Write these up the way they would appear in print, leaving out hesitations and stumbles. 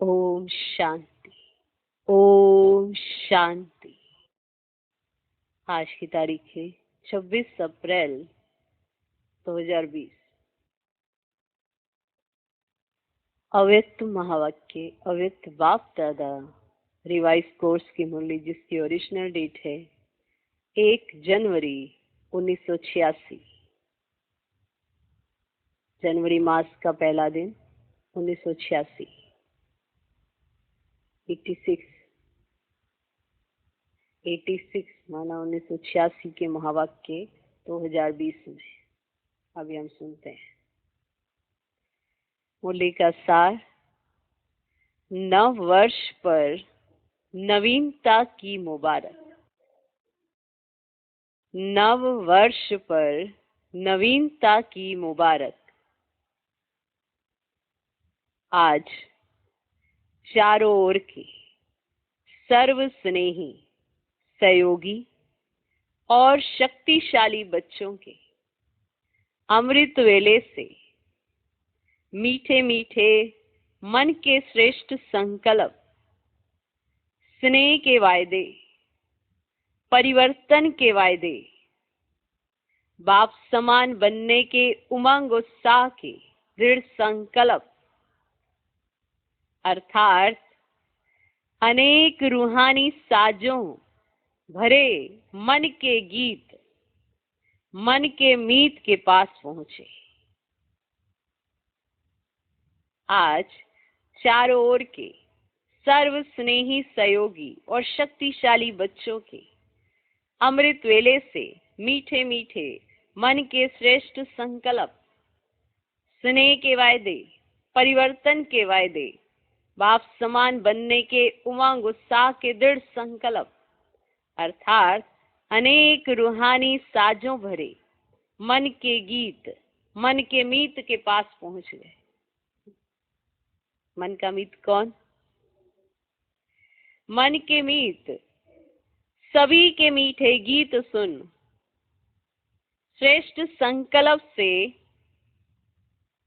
ओम शांति। ओम शांति। आज की तारीख है 26 अप्रैल 2020। अव्यक्त महावाक्य, अव्यक्त बाप दादा रिवाइज कोर्स की मुरली, जिसकी ओरिजिनल डेट है 1 जनवरी 1986। जनवरी मास का पहला दिन 1986। 86 माना 1986 के महावाक्य 2020 में अभी हम सुनते हैं। मुरली का सार। नव वर्ष पर नवीनता की मुबारक। नव वर्ष पर नवीनता की मुबारक। आज चारों ओर के सर्व स्नेही, सहयोगी और शक्तिशाली बच्चों के अमृत वेले से मीठे मीठे मन के श्रेष्ठ संकल्प, स्नेह के वायदे, परिवर्तन के वायदे, बाप समान बनने के उमंग उत्साह के दृढ़ संकल्प, अर्थात अनेक रूहानी साजों भरे मन के गीत, मन के मीत के पास पहुंचे। आज चारों ओर के सर्व स्नेही, सहयोगी और शक्तिशाली बच्चों के अमृत वेले से मीठे मीठे मन के श्रेष्ठ संकल्प, स्नेह के वायदे, परिवर्तन के वायदे, बाप समान बनने के उमंग उत्साह के दृढ़ संकल्प, अर्थात अनेक रूहानी साजों भरे मन के गीत, मन के मीत के पास पहुंच गए। मन का मीत कौन? मन के मीत सभी के मीठे गीत सुन श्रेष्ठ संकल्प से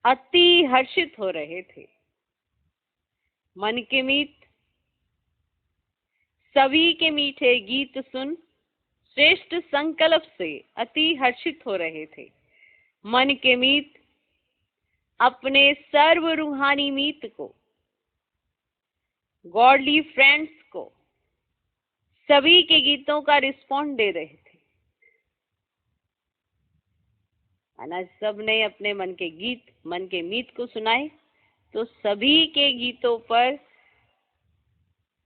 अति हर्षित हो रहे थे। मन के मीत सभी के मीठे गीत सुन श्रेष्ठ संकल्प से अति हर्षित हो रहे थे। मन के मीत अपने सर्व रूहानी मीत को, गॉडली फ्रेंड्स को सभी के गीतों का रिस्पॉन्ड दे रहे थे। माना सबने अपने मन के गीत, मन के मीत को सुनाए, तो सभी के गीतों पर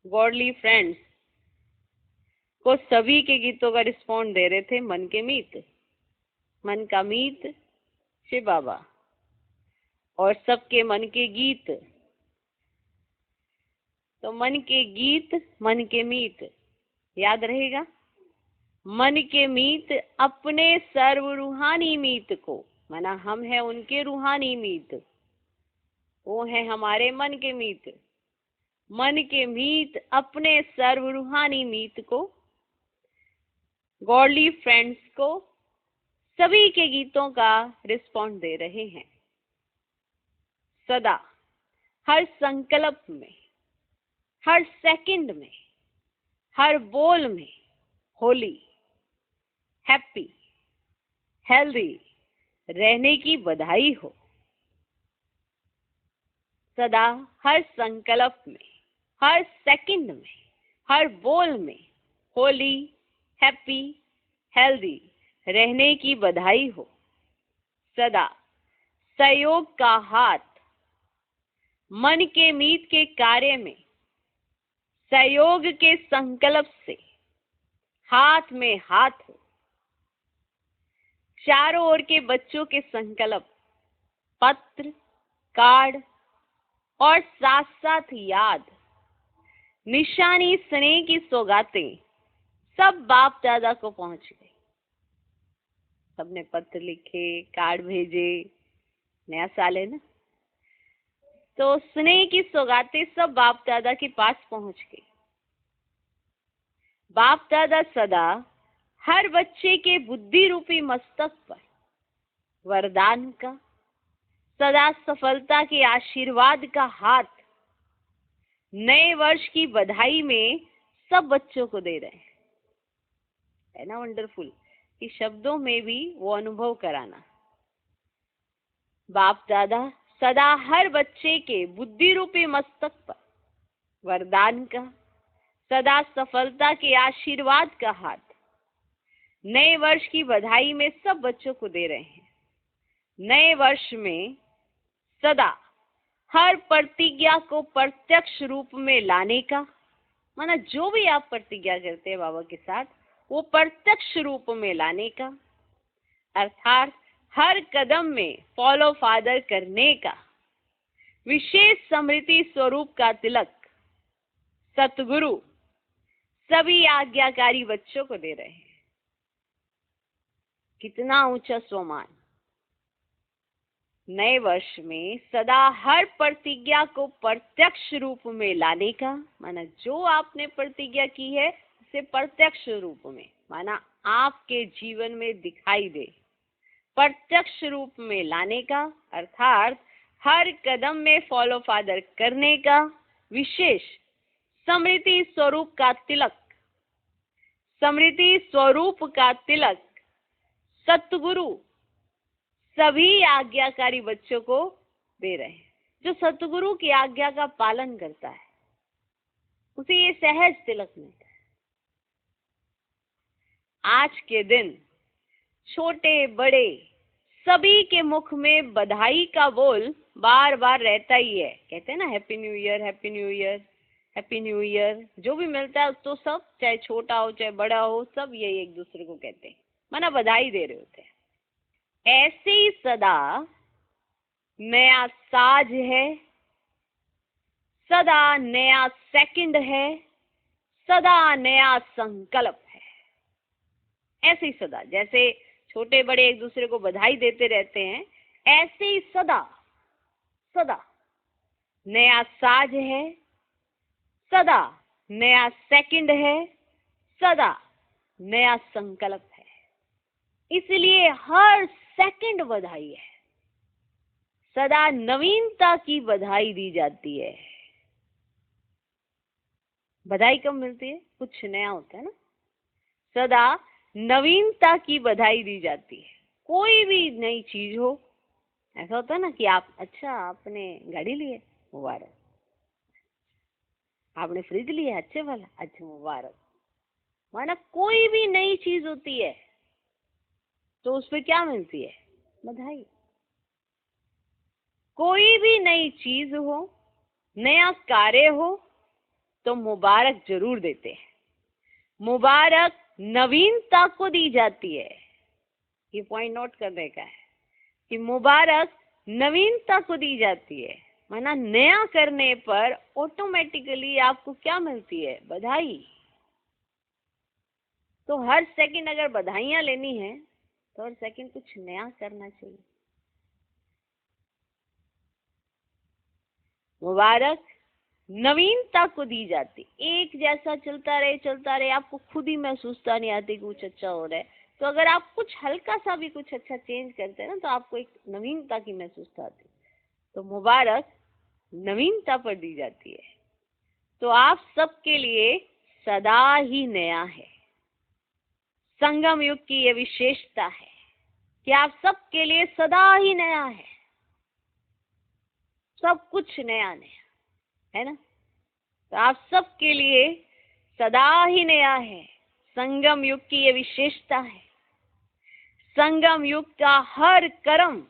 गॉडली फ्रेंड्स को सभी के गीतों का रिस्पॉन्ड दे रहे थे मन के मीत। मन का मीत शिव बाबा और सबके मन के गीत। तो मन के गीत, मन के मीत याद रहेगा। मन के मीत अपने सर्व रूहानी मीत को, माना हम है उनके रूहानी मीत, वो है हमारे मन के मीत। मन के मीत अपने सर्व रूहानी मीत को, गॉडली फ्रेंड्स को सभी के गीतों का रिस्पॉन्ड दे रहे हैं। सदा हर संकल्प में, हर सेकंड में, हर बोल में होली, हैप्पी, हेल्दी रहने की बधाई हो। सदा हर संकल्प में, हर सेकंड में, हर बोल में होली, हैप्पी, हेल्दी रहने की बधाई हो। सदा सहयोग का हाथ मन के मीत के कार्य में सहयोग के संकल्प से हाथ में हाथ हो। चारों ओर के बच्चों के संकल्प, पत्र, कार्ड और साथ साथ याद, निशानी, स्नेह की सौगातें सब बाप दादा को पहुंच गई। सबने पत्र लिखे, कार्ड भेजे, नया साल है ना, तो स्नेह की सौगातें सब बाप दादा के पास पहुंच गई। बाप दादा सदा हर बच्चे के बुद्धि रूपी मस्तक पर वरदान का, सदा सफलता के आशीर्वाद का हाथ नए वर्ष की बधाई में सब बच्चों को दे रहे हैं। है ना वंडरफुल कि शब्दों में भी वो अनुभव कराना। बाप दादा सदा हर बच्चे के बुद्धि रूपी मस्तक पर वरदान का, सदा सफलता के आशीर्वाद का हाथ नए वर्ष की बधाई में सब बच्चों को दे रहे हैं। नए वर्ष में सदा हर प्रतिज्ञा को प्रत्यक्ष रूप में लाने का, माना जो भी आप प्रतिज्ञा करते हैं बाबा के साथ वो प्रत्यक्ष रूप में लाने का, अर्थात हर कदम में फॉलो फादर करने का विशेष स्मृति स्वरूप का तिलक सतगुरु सभी आज्ञाकारी बच्चों को दे रहे हैं। कितना ऊंचा स्वमान। नए वर्ष में सदा हर प्रतिज्ञा को प्रत्यक्ष रूप में लाने का, माना जो आपने प्रतिज्ञा की है उसे प्रत्यक्ष रूप में, माना आपके जीवन में दिखाई दे, प्रत्यक्ष रूप में लाने का, अर्थात हर कदम में फॉलो फादर करने का विशेष स्मृति स्वरूप का तिलक, स्मृति स्वरूप का तिलक सतगुरु सभी आज्ञाकारी बच्चों को दे रहे हैं। जो सतगुरु की आज्ञा का पालन करता है उसे ये सहज तिलक मिलता है। आज के दिन छोटे बड़े सभी के मुख में बधाई का बोल बार बार रहता ही है। कहते हैं ना happy new year, happy new year, happy new year. जो भी मिलता है तो सब, चाहे छोटा हो चाहे बड़ा हो, सब यही एक दूसरे को कहते हैं, माना बधाई दे रहे होते हैं। ऐसे ही सदा नया साज है, सदा नया सेकंड है, सदा नया संकल्प है। ऐसे ही सदा, जैसे छोटे बड़े एक दूसरे को बधाई देते रहते हैं, ऐसे ही सदा सदा नया साज है, सदा नया सेकंड है, सदा नया संकल्प है। इसलिए हर सेकंड बधाई है, सदा नवीनता की बधाई दी जाती है। बधाई कब मिलती है? कुछ नया होता है ना, सदा नवीनता की बधाई दी जाती है। कोई भी नई चीज हो, ऐसा होता है ना कि आप, अच्छा आपने गाड़ी ली है, मुबारक। आपने फ्रिज लिया अच्छे वाला, अच्छा मुबारक। माना कोई भी नई चीज होती है तो उस पर क्या मिलती है? बधाई। कोई भी नई चीज हो, नया कार्य हो तो मुबारक जरूर देते हैं। मुबारक नवीनता को दी जाती है। ये पॉइंट नोट करने का है कि मुबारक नवीनता को दी जाती है, माना नया करने पर ऑटोमेटिकली आपको क्या मिलती है? बधाई। तो हर सेकंड अगर बधाइयां लेनी है तो हर सेकंड कुछ नया करना चाहिए। मुबारक नवीनता को दी जाती। एक जैसा चलता रहे, आपको खुद ही महसूसता नहीं आती कुछ अच्छा हो रहा है। तो अगर आप कुछ हल्का सा भी कुछ अच्छा चेंज करते हैं ना, तो आपको एक नवीनता की महसूसता आती। तो मुबारक नवीनता पर दी जाती है। तो आप सबके लिए सदा ही नया है। संगम युग की यह विशेषता है कि आप सबके लिए सदा ही नया है, सब कुछ नया नया है ना। तो आप सबके लिए सदा ही नया है। संगम युग की यह विशेषता है। संगम युग का हर कर्म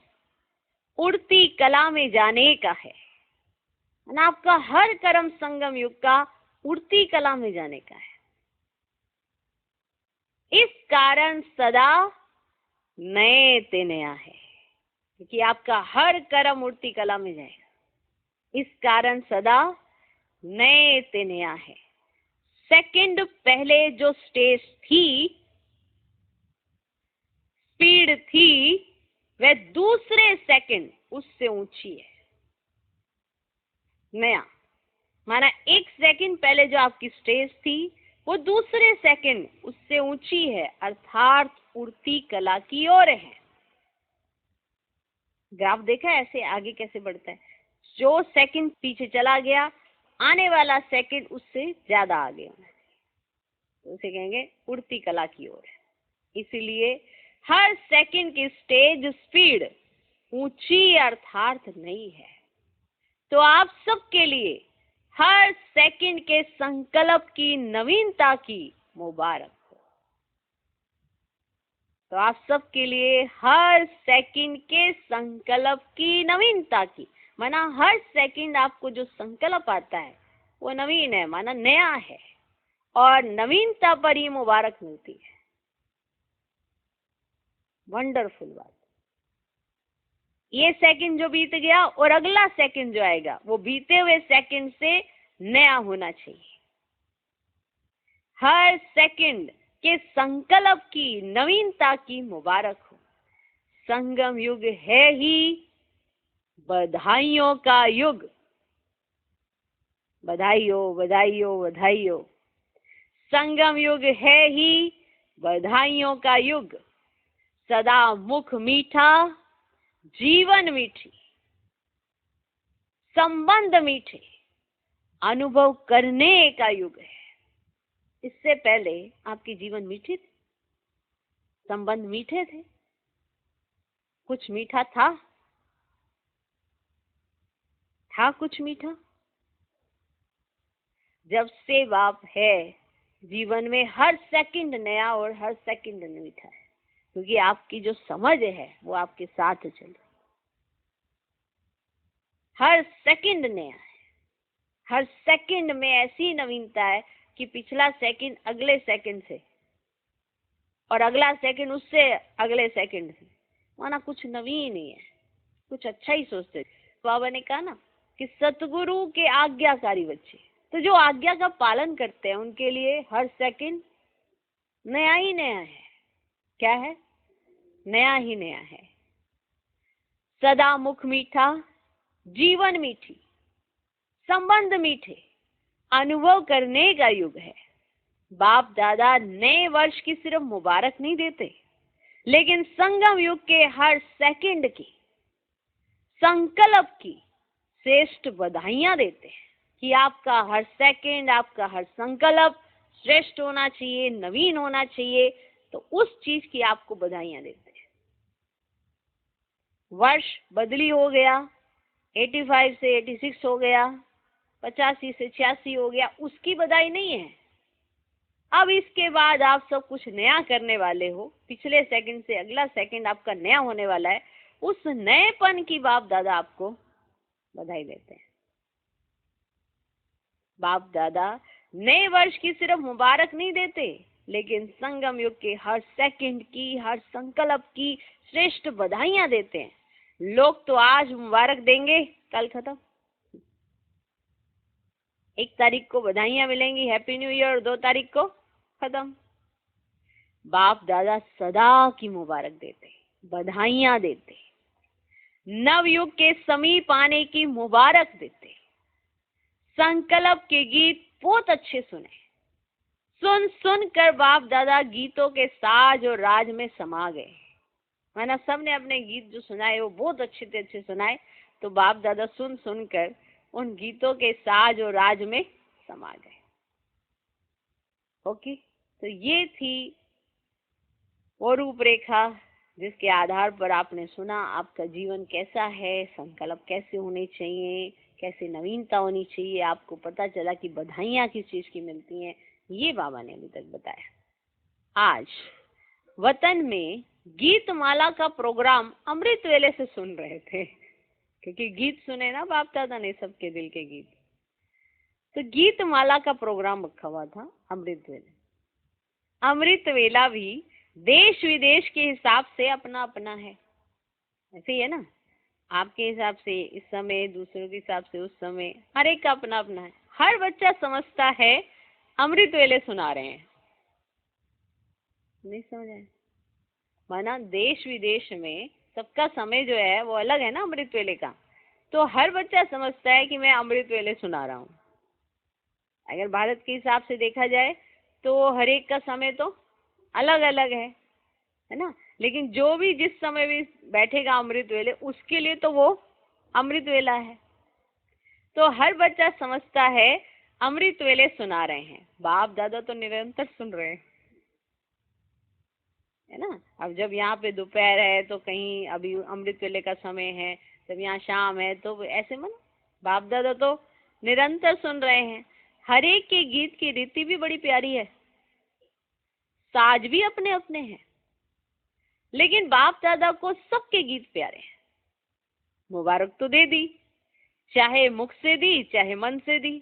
उड़ती कला में जाने का है ना। आपका हर कर्म संगम युग का उड़ती कला में जाने का है। इस कारण सदा नए ते नया है, क्योंकि आपका हर कर्म उड़ती कला में जाएगा। इस कारण सदा नए ते नया है। सेकंड पहले जो स्टेज थी, स्पीड थी, वह दूसरे सेकंड उससे ऊंची है। नया माना एक सेकंड पहले जो आपकी स्टेज थी वो दूसरे सेकंड उससे ऊंची है, अर्थात उड़ती कला की ओर है। ग्राफ देखा है ऐसे आगे कैसे बढ़ता है। जो सेकंड पीछे चला गया आने वाला सेकंड उससे ज्यादा आगे होना चाहिए, तो उसे कहेंगे उड़ती कला की ओर। इसलिए हर सेकंड की स्टेज स्पीड ऊंची अर्थार्थ नहीं है। तो आप सबके लिए हर सेकंड के संकल्प की नवीनता की मुबारक हो। तो आप सबके लिए हर सेकंड के संकल्प की नवीनता की, माना हर सेकंड आपको जो संकल्प आता है वो नवीन है, माना नया है, और नवीनता पर ही मुबारक मिलती है। वंडरफुल बात। ये सेकंड जो बीत गया और अगला सेकंड जो आएगा वो बीते हुए सेकंड से नया होना चाहिए। हर सेकंड के संकल्प की नवीनता की मुबारक हो। संगम युग है ही बधाइयों का युग। बधाई हो, बधाई हो, बधाई हो। संगम युग है ही बधाइयों का युग। सदा मुख मीठा, जीवन मीठी, संबंध मीठे, अनुभव करने का युग है। इससे पहले आपके जीवन मीठे थे, संबंध मीठे थे, कुछ मीठा था कुछ मीठा। जब से बाप है जीवन में हर सेकंड नया और हर सेकंड मीठा है, क्योंकि आपकी जो समझ है वो आपके साथ चल रही। हर सेकंड नया है, हर सेकंड में ऐसी नवीनता है कि पिछला सेकंड अगले सेकंड से और अगला सेकंड उससे अगले सेकंड से, माना कुछ नवीन ही है, कुछ अच्छा ही सोचते। बाबा ने कहा ना कि सतगुरु के आज्ञाकारी बच्चे, तो जो आज्ञा का पालन करते हैं उनके लिए हर सेकंड नया ही नया है। क्या है? नया ही नया है। सदा मुख मीठा, जीवन मीठी, संबंध मीठे, अनुभव करने का युग है। बाप दादा नए वर्ष की सिर्फ मुबारक नहीं देते, लेकिन संगम युग के हर सेकंड की संकल्प की श्रेष्ठ बधाइयां देते हैं कि आपका हर सेकंड, आपका हर संकल्प श्रेष्ठ होना चाहिए, नवीन होना चाहिए। तो उस चीज की आपको बधाइयां देते हैं। वर्ष बदली हो गया, 85 से 86 हो गया, 85 से 86 हो गया, उसकी बधाई नहीं है। अब इसके बाद आप सब कुछ नया करने वाले हो, पिछले सेकंड से अगला सेकंड आपका नया होने वाला है। उस नएपन की बाप दादा आपको बधाई देते हैं। बाप दादा नए वर्ष की सिर्फ मुबारक नहीं देते, लेकिन संगम युग के हर सेकंड की, हर संकल्प की श्रेष्ठ बधाइयां देते हैं। लोग तो आज मुबारक देंगे, कल खत्म। 1 तारीख को बधाइयां मिलेंगी, हैप्पी न्यू ईयर, 2 तारीख को खत्म। बाप दादा सदा की मुबारक देते, बधाइयां देते, नवयुग के समीप आने की मुबारक देते। संकल्प के गीत बहुत अच्छे सुने, सुन सुन कर बाप दादा गीतों के साज और राज में समा गए। माना सबने अपने गीत जो सुनाए वो बहुत अच्छे सुनाए, तो बाप दादा सुन सुन कर उन गीतों के साज और राज में समा गए। ओके, तो ये थी वो रूपरेखा जिसके आधार पर आपने सुना आपका जीवन कैसा है, संकल्प कैसे होने चाहिए, कैसे नवीनता होनी चाहिए। आपको पता चला कि बधाइयां किस चीज की मिलती हैं, ये बाबा ने अभी तक बताया। आज वतन में गीत माला का प्रोग्राम अमृत वेले से सुन रहे थे, क्योंकि गीत सुने ना बाप दादा ने सबके दिल के गीत। तो गीत माला का प्रोग्राम रखा हुआ था अमृत वेले। अमृत वेला भी देश विदेश के हिसाब से अपना अपना है, ऐसे ही है ना। आपके हिसाब से इस समय, दूसरों के हिसाब से उस समय, हर एक का अपना अपना है। हर बच्चा समझता है अमृत वेले सुना रहे हैं, नहीं समझ आया? माना देश विदेश में सबका समय जो है वो अलग है ना अमृत वेले का, तो हर बच्चा समझता है कि मैं अमृत वेले सुना रहा हूँ। अगर भारत के हिसाब से देखा जाए तो हर एक का समय तो अलग अलग है ना। लेकिन जो भी जिस समय भी बैठेगा अमृत वेले, उसके लिए तो वो अमृत वेला है। तो हर बच्चा समझता है अमृत वेले सुना रहे हैं, बाप दादा तो निरंतर सुन रहे हैं, है ना। अब जब यहाँ पे दोपहर है तो कहीं अभी अमृत वेले का समय है, जब यहाँ शाम है तो ऐसे मन बाप दादा तो निरंतर सुन रहे हैं। हर एक के गीत की रीति भी बड़ी प्यारी है, साज भी अपने अपने हैं, लेकिन बाप दादा को सबके गीत प्यारे हैं। मुबारक तो दे दी, चाहे मुख से दी चाहे मन से दी,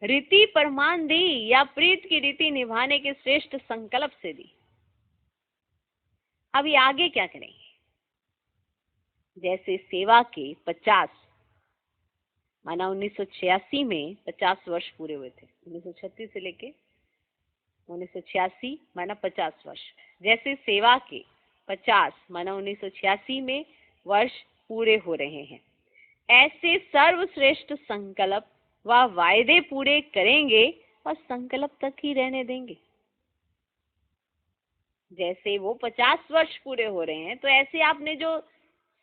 रीति परमान दी या प्रीत की रीति निभाने के श्रेष्ठ संकल्प से दी। अभी आगे क्या करेंगे? जैसे सेवा के 50 माना 1986 में 50 वर्ष पूरे हुए थे, 1936 से लेके 1986 माना 50 वर्ष। जैसे सेवा के 50 माना 1986 में वर्ष पूरे हो रहे हैं, ऐसे सर्वश्रेष्ठ संकल्प व वायदे पूरे करेंगे और संकल्प तक ही रहने देंगे। जैसे वो 50 वर्ष पूरे हो रहे हैं, तो ऐसे आपने जो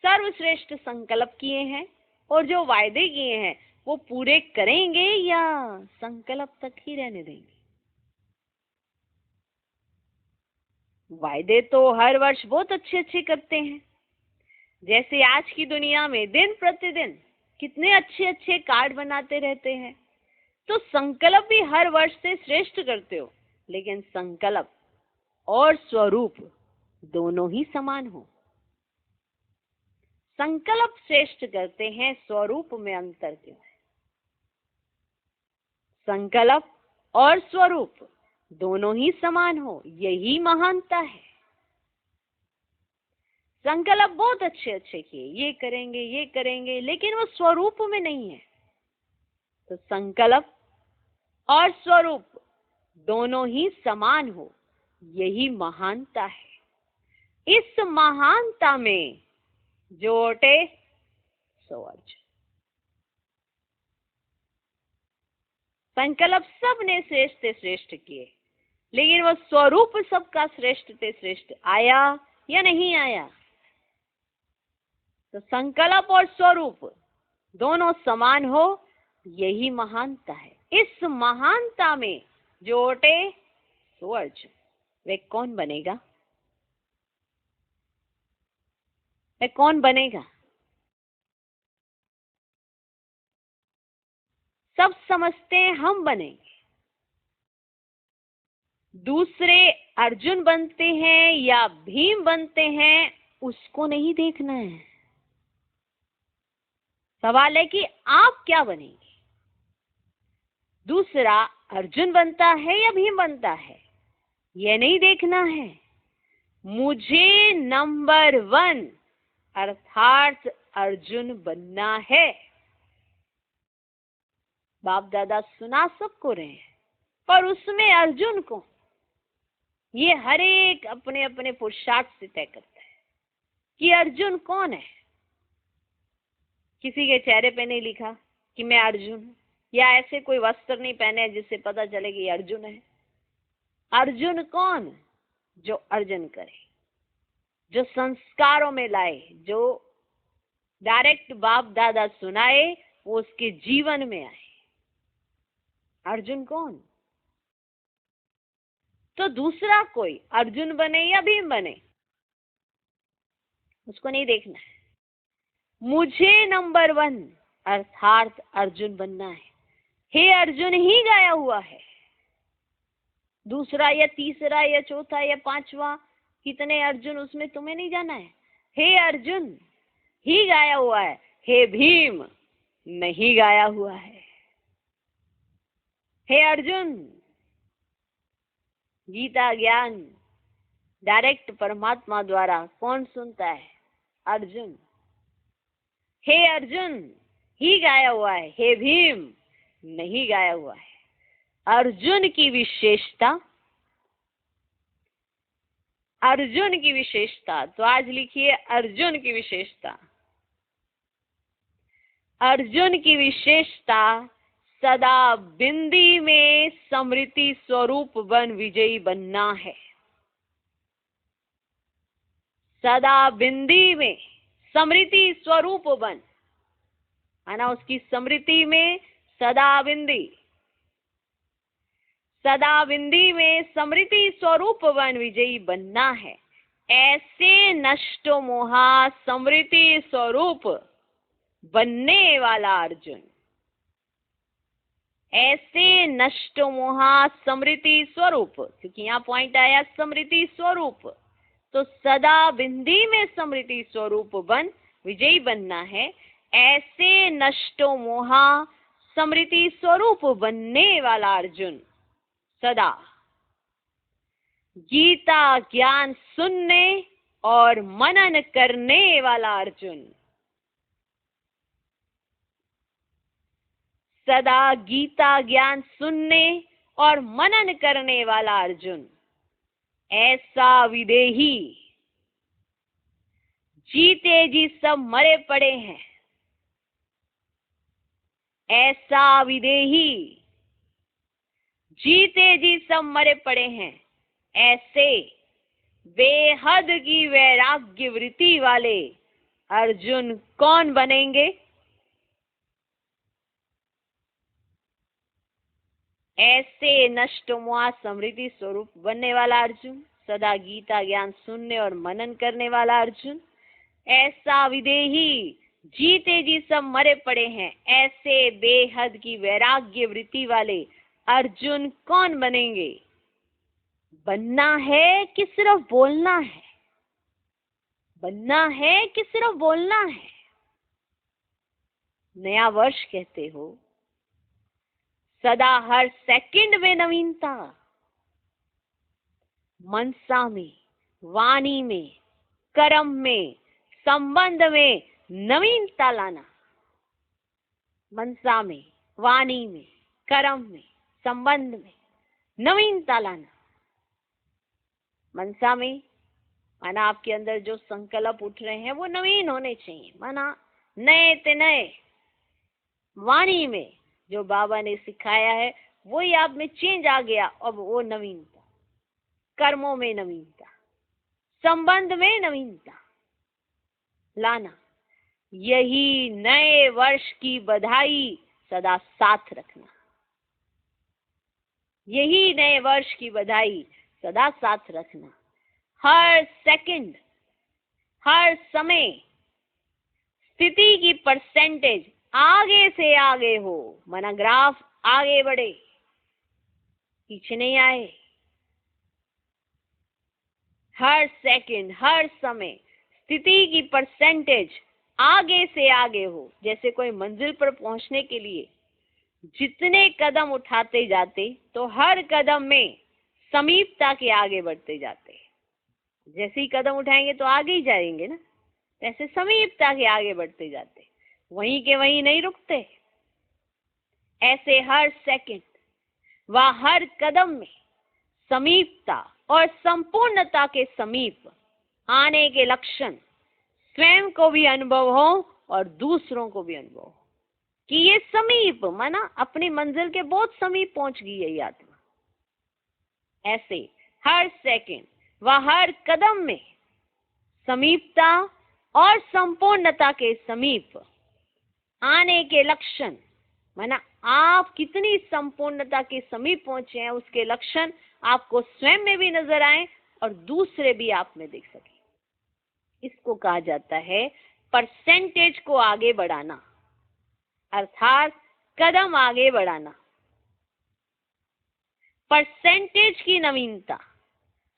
सर्वश्रेष्ठ संकल्प किए हैं और जो वायदे किए हैं वो पूरे करेंगे या संकल्प तक ही रहने देंगे? वायदे तो हर वर्ष बहुत अच्छे अच्छे करते हैं। जैसे आज की दुनिया में दिन प्रतिदिन कितने अच्छे अच्छे कार्ड बनाते रहते हैं, तो संकल्प भी हर वर्ष से श्रेष्ठ करते हो, लेकिन संकल्प और स्वरूप दोनों ही समान हो। संकल्प श्रेष्ठ करते हैं, स्वरूप में अंतर क्यों है? संकल्प और स्वरूप दोनों ही समान हो, यही महानता है। संकल्प बहुत अच्छे अच्छे किए, ये करेंगे, लेकिन वो स्वरूप में नहीं है। तो संकल्प और स्वरूप दोनों ही समान हो, यही महानता है। इस महानता में जो अटे सो अर्जुन। संकल्प सबने श्रेष्ठ से श्रेष्ठ किए, लेकिन वो स्वरूप सबका श्रेष्ठ से श्रेष्ठ आया या नहीं आया? तो संकल्प और स्वरूप दोनों समान हो, यही महानता है। इस महानता में जो अटे सो अर्जुन। वे कौन बनेगा? वे कौन बनेगा? सब समझते हैं हम बनेंगे, दूसरे अर्जुन बनते हैं या भीम बनते हैं उसको नहीं देखना है। सवाल है कि आप क्या बनेंगे? दूसरा अर्जुन बनता है या भीम बनता है, यह नहीं देखना है। मुझे नंबर 1 अर्थात अर्जुन बनना है। बाप दादा सुना सबको रहे हैं, पर उसमें अर्जुन को ये हर एक अपने अपने पुरुषार्थ से तय करता है कि अर्जुन कौन है। किसी के चेहरे पे नहीं लिखा कि मैं अर्जुन हूं, या ऐसे कोई वस्त्र नहीं पहने जिससे पता चले कि अर्जुन है। अर्जुन कौन? जो अर्जन करे, जो संस्कारों में लाए, जो डायरेक्ट बाप दादा सुनाए वो उसके जीवन में आए। अर्जुन कौन? तो दूसरा कोई अर्जुन बने या भीम बने उसको नहीं देखना है। मुझे नंबर 1 अर्थात अर्जुन बनना है। हे अर्जुन ही गाया हुआ है, दूसरा या तीसरा या चौथा या पांचवा कितने अर्जुन उसमें तुम्हें नहीं जाना है। हे अर्जुन ही गाया हुआ है, हे भीम नहीं गाया हुआ है। हे अर्जुन गीता ज्ञान डायरेक्ट परमात्मा द्वारा कौन सुनता है? अर्जुन। हे अर्जुन ही गाया हुआ है, हे भीम नहीं गाया हुआ है। अर्जुन की विशेषता, अर्जुन की विशेषता, तो आज लिखिए अर्जुन की विशेषता। अर्जुन की विशेषता सदा बिंदी में स्मृति स्वरूप बन विजयी बनना है। सदा बिंदी में स्मृति स्वरूप बन है ना, उसकी स्मृति में सदा बिंदी, सदा बिंदी में स्मृति स्वरूप वन विजयी बनना है। ऐसे नष्ट मोहा स्मृति स्वरूप बनने वाला अर्जुन, ऐसे नष्ट मोहा स्मृति स्वरूप, क्योंकि यहाँ पॉइंट आया स्मृति स्वरूप, तो सदा बिंदी में स्मृति स्वरूप बन विजयी बनना है। ऐसे नष्ट मोहा स्मृति स्वरूप बनने वाला अर्जुन सदा गीता ज्ञान सुनने और मनन करने वाला अर्जुन, सदा गीता ज्ञान सुनने और मनन करने वाला अर्जुन, ऐसा विदेही। जीते जी सब मरे पड़े हैं, ऐसा विदेही। जीते जी सब मरे पड़े हैं, ऐसे बेहद की वैराग्य वृत्ति वाले अर्जुन कौन बनेंगे? ऐसे नष्ट मोह स्मृति स्वरूप बनने वाला अर्जुन, सदा गीता ज्ञान सुनने और मनन करने वाला अर्जुन, ऐसा विदेही। जीते जी सब मरे पड़े हैं, ऐसे बेहद की वैराग्य वृत्ति वाले अर्जुन कौन बनेंगे? बनना है कि सिर्फ बोलना है? बनना है कि सिर्फ बोलना है? नया वर्ष कहते हो, सदा हर सेकंड में नवीनता, मनसा में, वाणी में, कर्म में, संबंध में नवीनता लाना। मनसा में, वाणी में, कर्म में, संबंध में नवीनता लाना। मनसा में माना आपके अंदर जो संकल्प उठ रहे हैं वो नवीन होने चाहिए, माना नए ते नए। वाणी में जो बाबा ने सिखाया है वही आप में चेंज आ गया, अब वो नवीनता। कर्मों में नवीनता, संबंध में नवीनता लाना। यही नए वर्ष की बधाई सदा साथ रखना। यही नए वर्ष की बधाई सदा साथ रखना। हर सेकंड, हर समय स्थिति की परसेंटेज आगे से आगे हो, माना ग्राफ आगे बढ़े, पीछे नहीं आए। हर सेकंड, हर समय स्थिति की परसेंटेज आगे से आगे हो। जैसे कोई मंजिल पर पहुंचने के लिए जितने कदम उठाते जाते तो हर कदम में समीपता के आगे बढ़ते जाते। जैसे ही कदम उठाएंगे तो आगे ही जाएंगे ना, ऐसे समीपता के आगे बढ़ते जाते, वहीं के वहीं नहीं रुकते। ऐसे हर सेकंड व हर कदम में समीपता और संपूर्णता के समीप आने के लक्षण स्वयं को भी अनुभव हो और दूसरों को भी अनुभव हो कि ये समीप, माना अपनी मंजिल के बहुत समीप पहुंच गई है ये आत्मा। ऐसे हर सेकंड व हर कदम में समीपता और संपूर्णता के समीप आने के लक्षण, माना आप कितनी संपूर्णता के समीप पहुंचे हैं उसके लक्षण आपको स्वयं में भी नजर आए और दूसरे भी आप में देख सके। इसको कहा जाता है परसेंटेज को आगे बढ़ाना, अर्थात कदम आगे बढ़ाना। परसेंटेज की नवीनता,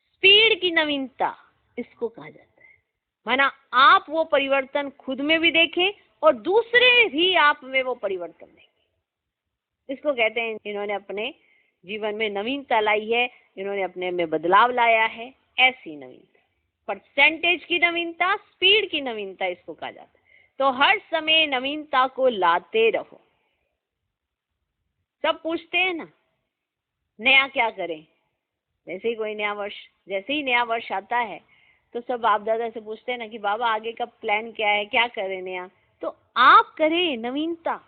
स्पीड की नवीनता, इसको कहा जाता है। माना आप वो परिवर्तन खुद में भी देखें और दूसरे भी आप में वो परिवर्तन देखें। इसको कहते हैं इन्होंने अपने जीवन में नवीनता लाई है, इन्होंने अपने में बदलाव लाया है, ऐसी नवीनता। परसेंटेज की नवीनता, स्पीड की नवीनता, इसको कहा जाता है। तो हर समय नवीनता को लाते रहो। सब पूछते हैं ना नया क्या करें, जैसे ही कोई नया वर्ष, जैसे ही नया वर्ष आता है तो सब बाप दादा से पूछते हैं ना कि बाबा आगे का प्लान क्या है, क्या करें नया। तो आप करें नवीनता,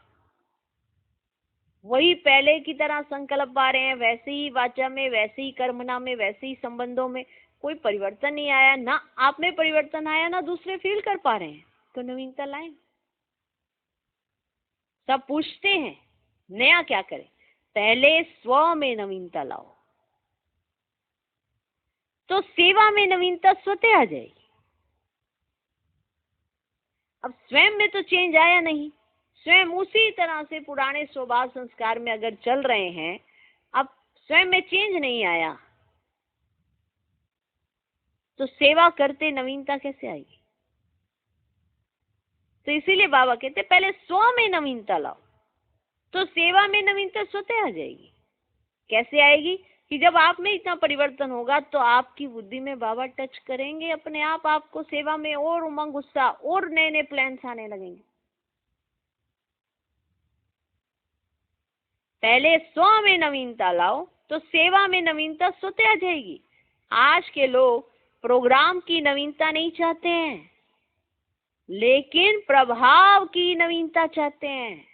वही पहले की तरह संकल्प पा रहे हैं, वैसे ही वाचा में, वैसे ही कर्मना में, वैसे ही संबंधों में कोई परिवर्तन नहीं आया, ना आप में परिवर्तन आया, ना दूसरे फील कर पा रहे हैं, तो नवीनता लाएं। सब पूछते हैं नया क्या करें, पहले स्व में नवीनता लाओ, तो सेवा में नवीनता स्वतः आ जाएगी। अब स्वयं में तो चेंज आया नहीं, स्वयं उसी तरह से पुराने स्वभाव संस्कार में अगर चल रहे हैं, अब स्वयं में चेंज नहीं आया, तो सेवा करते नवीनता कैसे आएगी? तो इसीलिए बाबा कहते पहले स्व में नवीनता लाओ, तो सेवा में नवीनता स्वतः आ जाएगी। कैसे आएगी? कि जब आप में इतना परिवर्तन होगा तो आपकी बुद्धि में बाबा टच करेंगे अपने आप, आपको सेवा में और उमंग उत्साह और नए नए प्लान्स आने लगेंगे। पहले स्व में नवीनता लाओ तो सेवा में नवीनता स्वतः आ जाएगी। आज के लोग प्रोग्राम की नवीनता नहीं चाहते हैं, लेकिन प्रभाव की नवीनता चाहते हैं।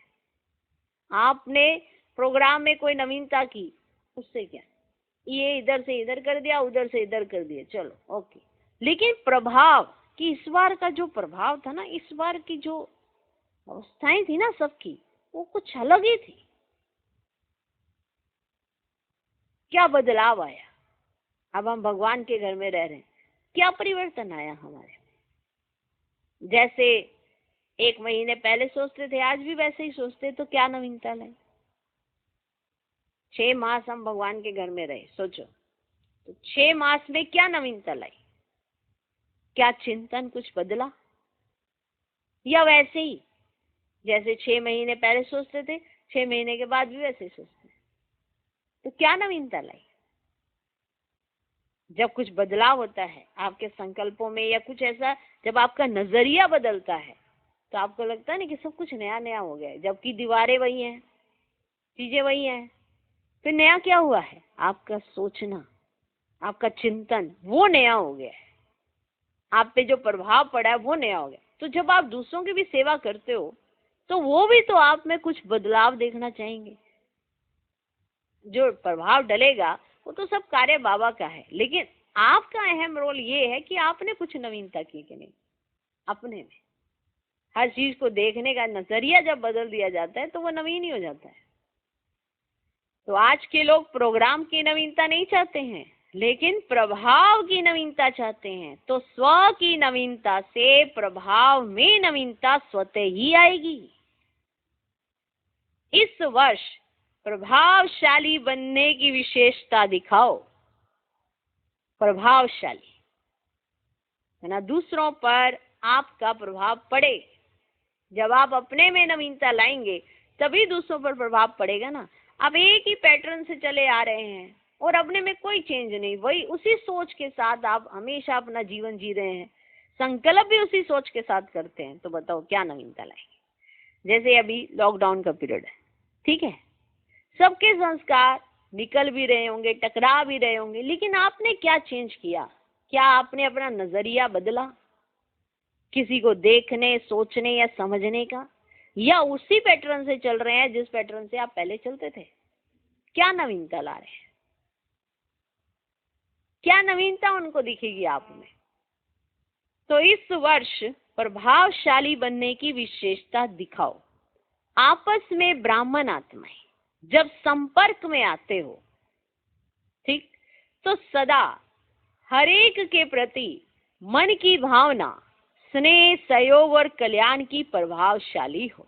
आपने प्रोग्राम में कोई नवीनता की, उससे क्या, ये इधर से इधर कर दिया, उधर से इधर कर दिया, चलो ओके, लेकिन प्रभाव कि इस बार का जो प्रभाव था ना, इस बार की जो अवस्थाएं थी ना सबकी, वो कुछ अलग ही थी। क्या बदलाव आया? अब हम भगवान के घर में रह रहे हैं, क्या परिवर्तन आया हमारे में? जैसे 1 महीने पहले सोचते थे, आज भी वैसे ही सोचते, तो क्या नवीनता लाई? 6 मास हम भगवान के घर में रहे, सोचो तो 6 मास में क्या नवीनता लाई? क्या चिंतन कुछ बदला, या वैसे ही जैसे 6 महीने पहले सोचते थे, 6 महीने के बाद भी वैसे ही सोचते? तो क्या नवीनता लाई? जब कुछ बदलाव होता है आपके संकल्पों में, या कुछ ऐसा, जब आपका नजरिया बदलता है, तो आपको लगता है ना कि सब कुछ नया नया हो गया है, जबकि दीवारें वही हैं, चीजें वही हैं। फिर नया क्या हुआ है? आपका सोचना, आपका चिंतन, वो नया हो गया है। आप पे जो प्रभाव पड़ा है वो नया हो गया। तो जब आप दूसरों की भी सेवा करते हो, तो वो भी तो आप में कुछ बदलाव देखना चाहेंगे। जो प्रभाव डलेगा वो तो सब कार्य बाबा का है, लेकिन आपका अहम रोल ये है कि आपने कुछ नवीनता की कि नहीं अपने में। हर चीज को देखने का नजरिया जब बदल दिया जाता है तो वो नवीन ही हो जाता है। तो आज के लोग प्रोग्राम की नवीनता नहीं चाहते हैं, लेकिन प्रभाव की नवीनता चाहते हैं। तो स्व की नवीनता से प्रभाव में नवीनता स्वतः ही आएगी। इस वर्ष प्रभावशाली बनने की विशेषता दिखाओ। प्रभावशाली है ना, दूसरों पर आपका प्रभाव पड़े। जब आप अपने में नवीनता लाएंगे तभी दूसरों पर प्रभाव पड़ेगा ना। आप एक ही पैटर्न से चले आ रहे हैं और अपने में कोई चेंज नहीं, वही उसी सोच के साथ आप हमेशा अपना जीवन जी रहे हैं, संकल्प भी उसी सोच के साथ करते हैं, तो बताओ क्या नवीनता लाएंगे? जैसे अभी लॉकडाउन का पीरियड है, ठीक है, सबके संस्कार निकल भी रहे होंगे, टकरा भी रहे होंगे, लेकिन आपने क्या चेंज किया? क्या आपने अपना नजरिया बदला किसी को देखने, सोचने या समझने का, या उसी पैटर्न से चल रहे हैं जिस पैटर्न से आप पहले चलते थे? क्या नवीनता ला रहे हैं? क्या नवीनता उनको दिखेगी आप में? तो इस वर्ष प्रभावशाली बनने की विशेषता दिखाओ। आपस में ब्राह्मण आत्माएं जब संपर्क में आते हो, ठीक, तो सदा हरेक के प्रति मन की भावना, स्नेह, सहयोग और कल्याण की प्रभावशाली हो।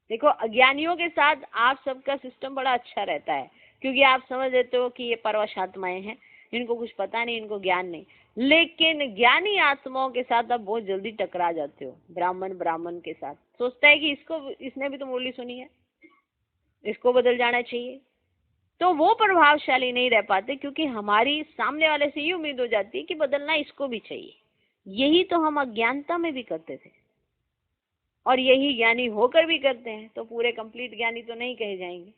देखो, अज्ञानियों के साथ आप सबका सिस्टम बड़ा अच्छा रहता है, क्योंकि आप समझ लेते हो कि ये परवश आत्माएं हैं, इनको कुछ पता नहीं, इनको ज्ञान नहीं। लेकिन ज्ञानी आत्माओं के साथ आप बहुत जल्दी टकरा जाते हो। ब्राह्मण के साथ सोचता है कि इसने भी तो मुरली सुनी है, इसको बदल जाना चाहिए, तो वो प्रभावशाली नहीं रह पाते, क्योंकि हमारी सामने वाले से ये उम्मीद हो जाती है कि बदलना इसको भी चाहिए। यही तो हम अज्ञानता में भी करते थे, और यही ज्ञानी होकर भी करते हैं। तो पूरे कंप्लीट ज्ञानी तो नहीं कहे जाएंगे।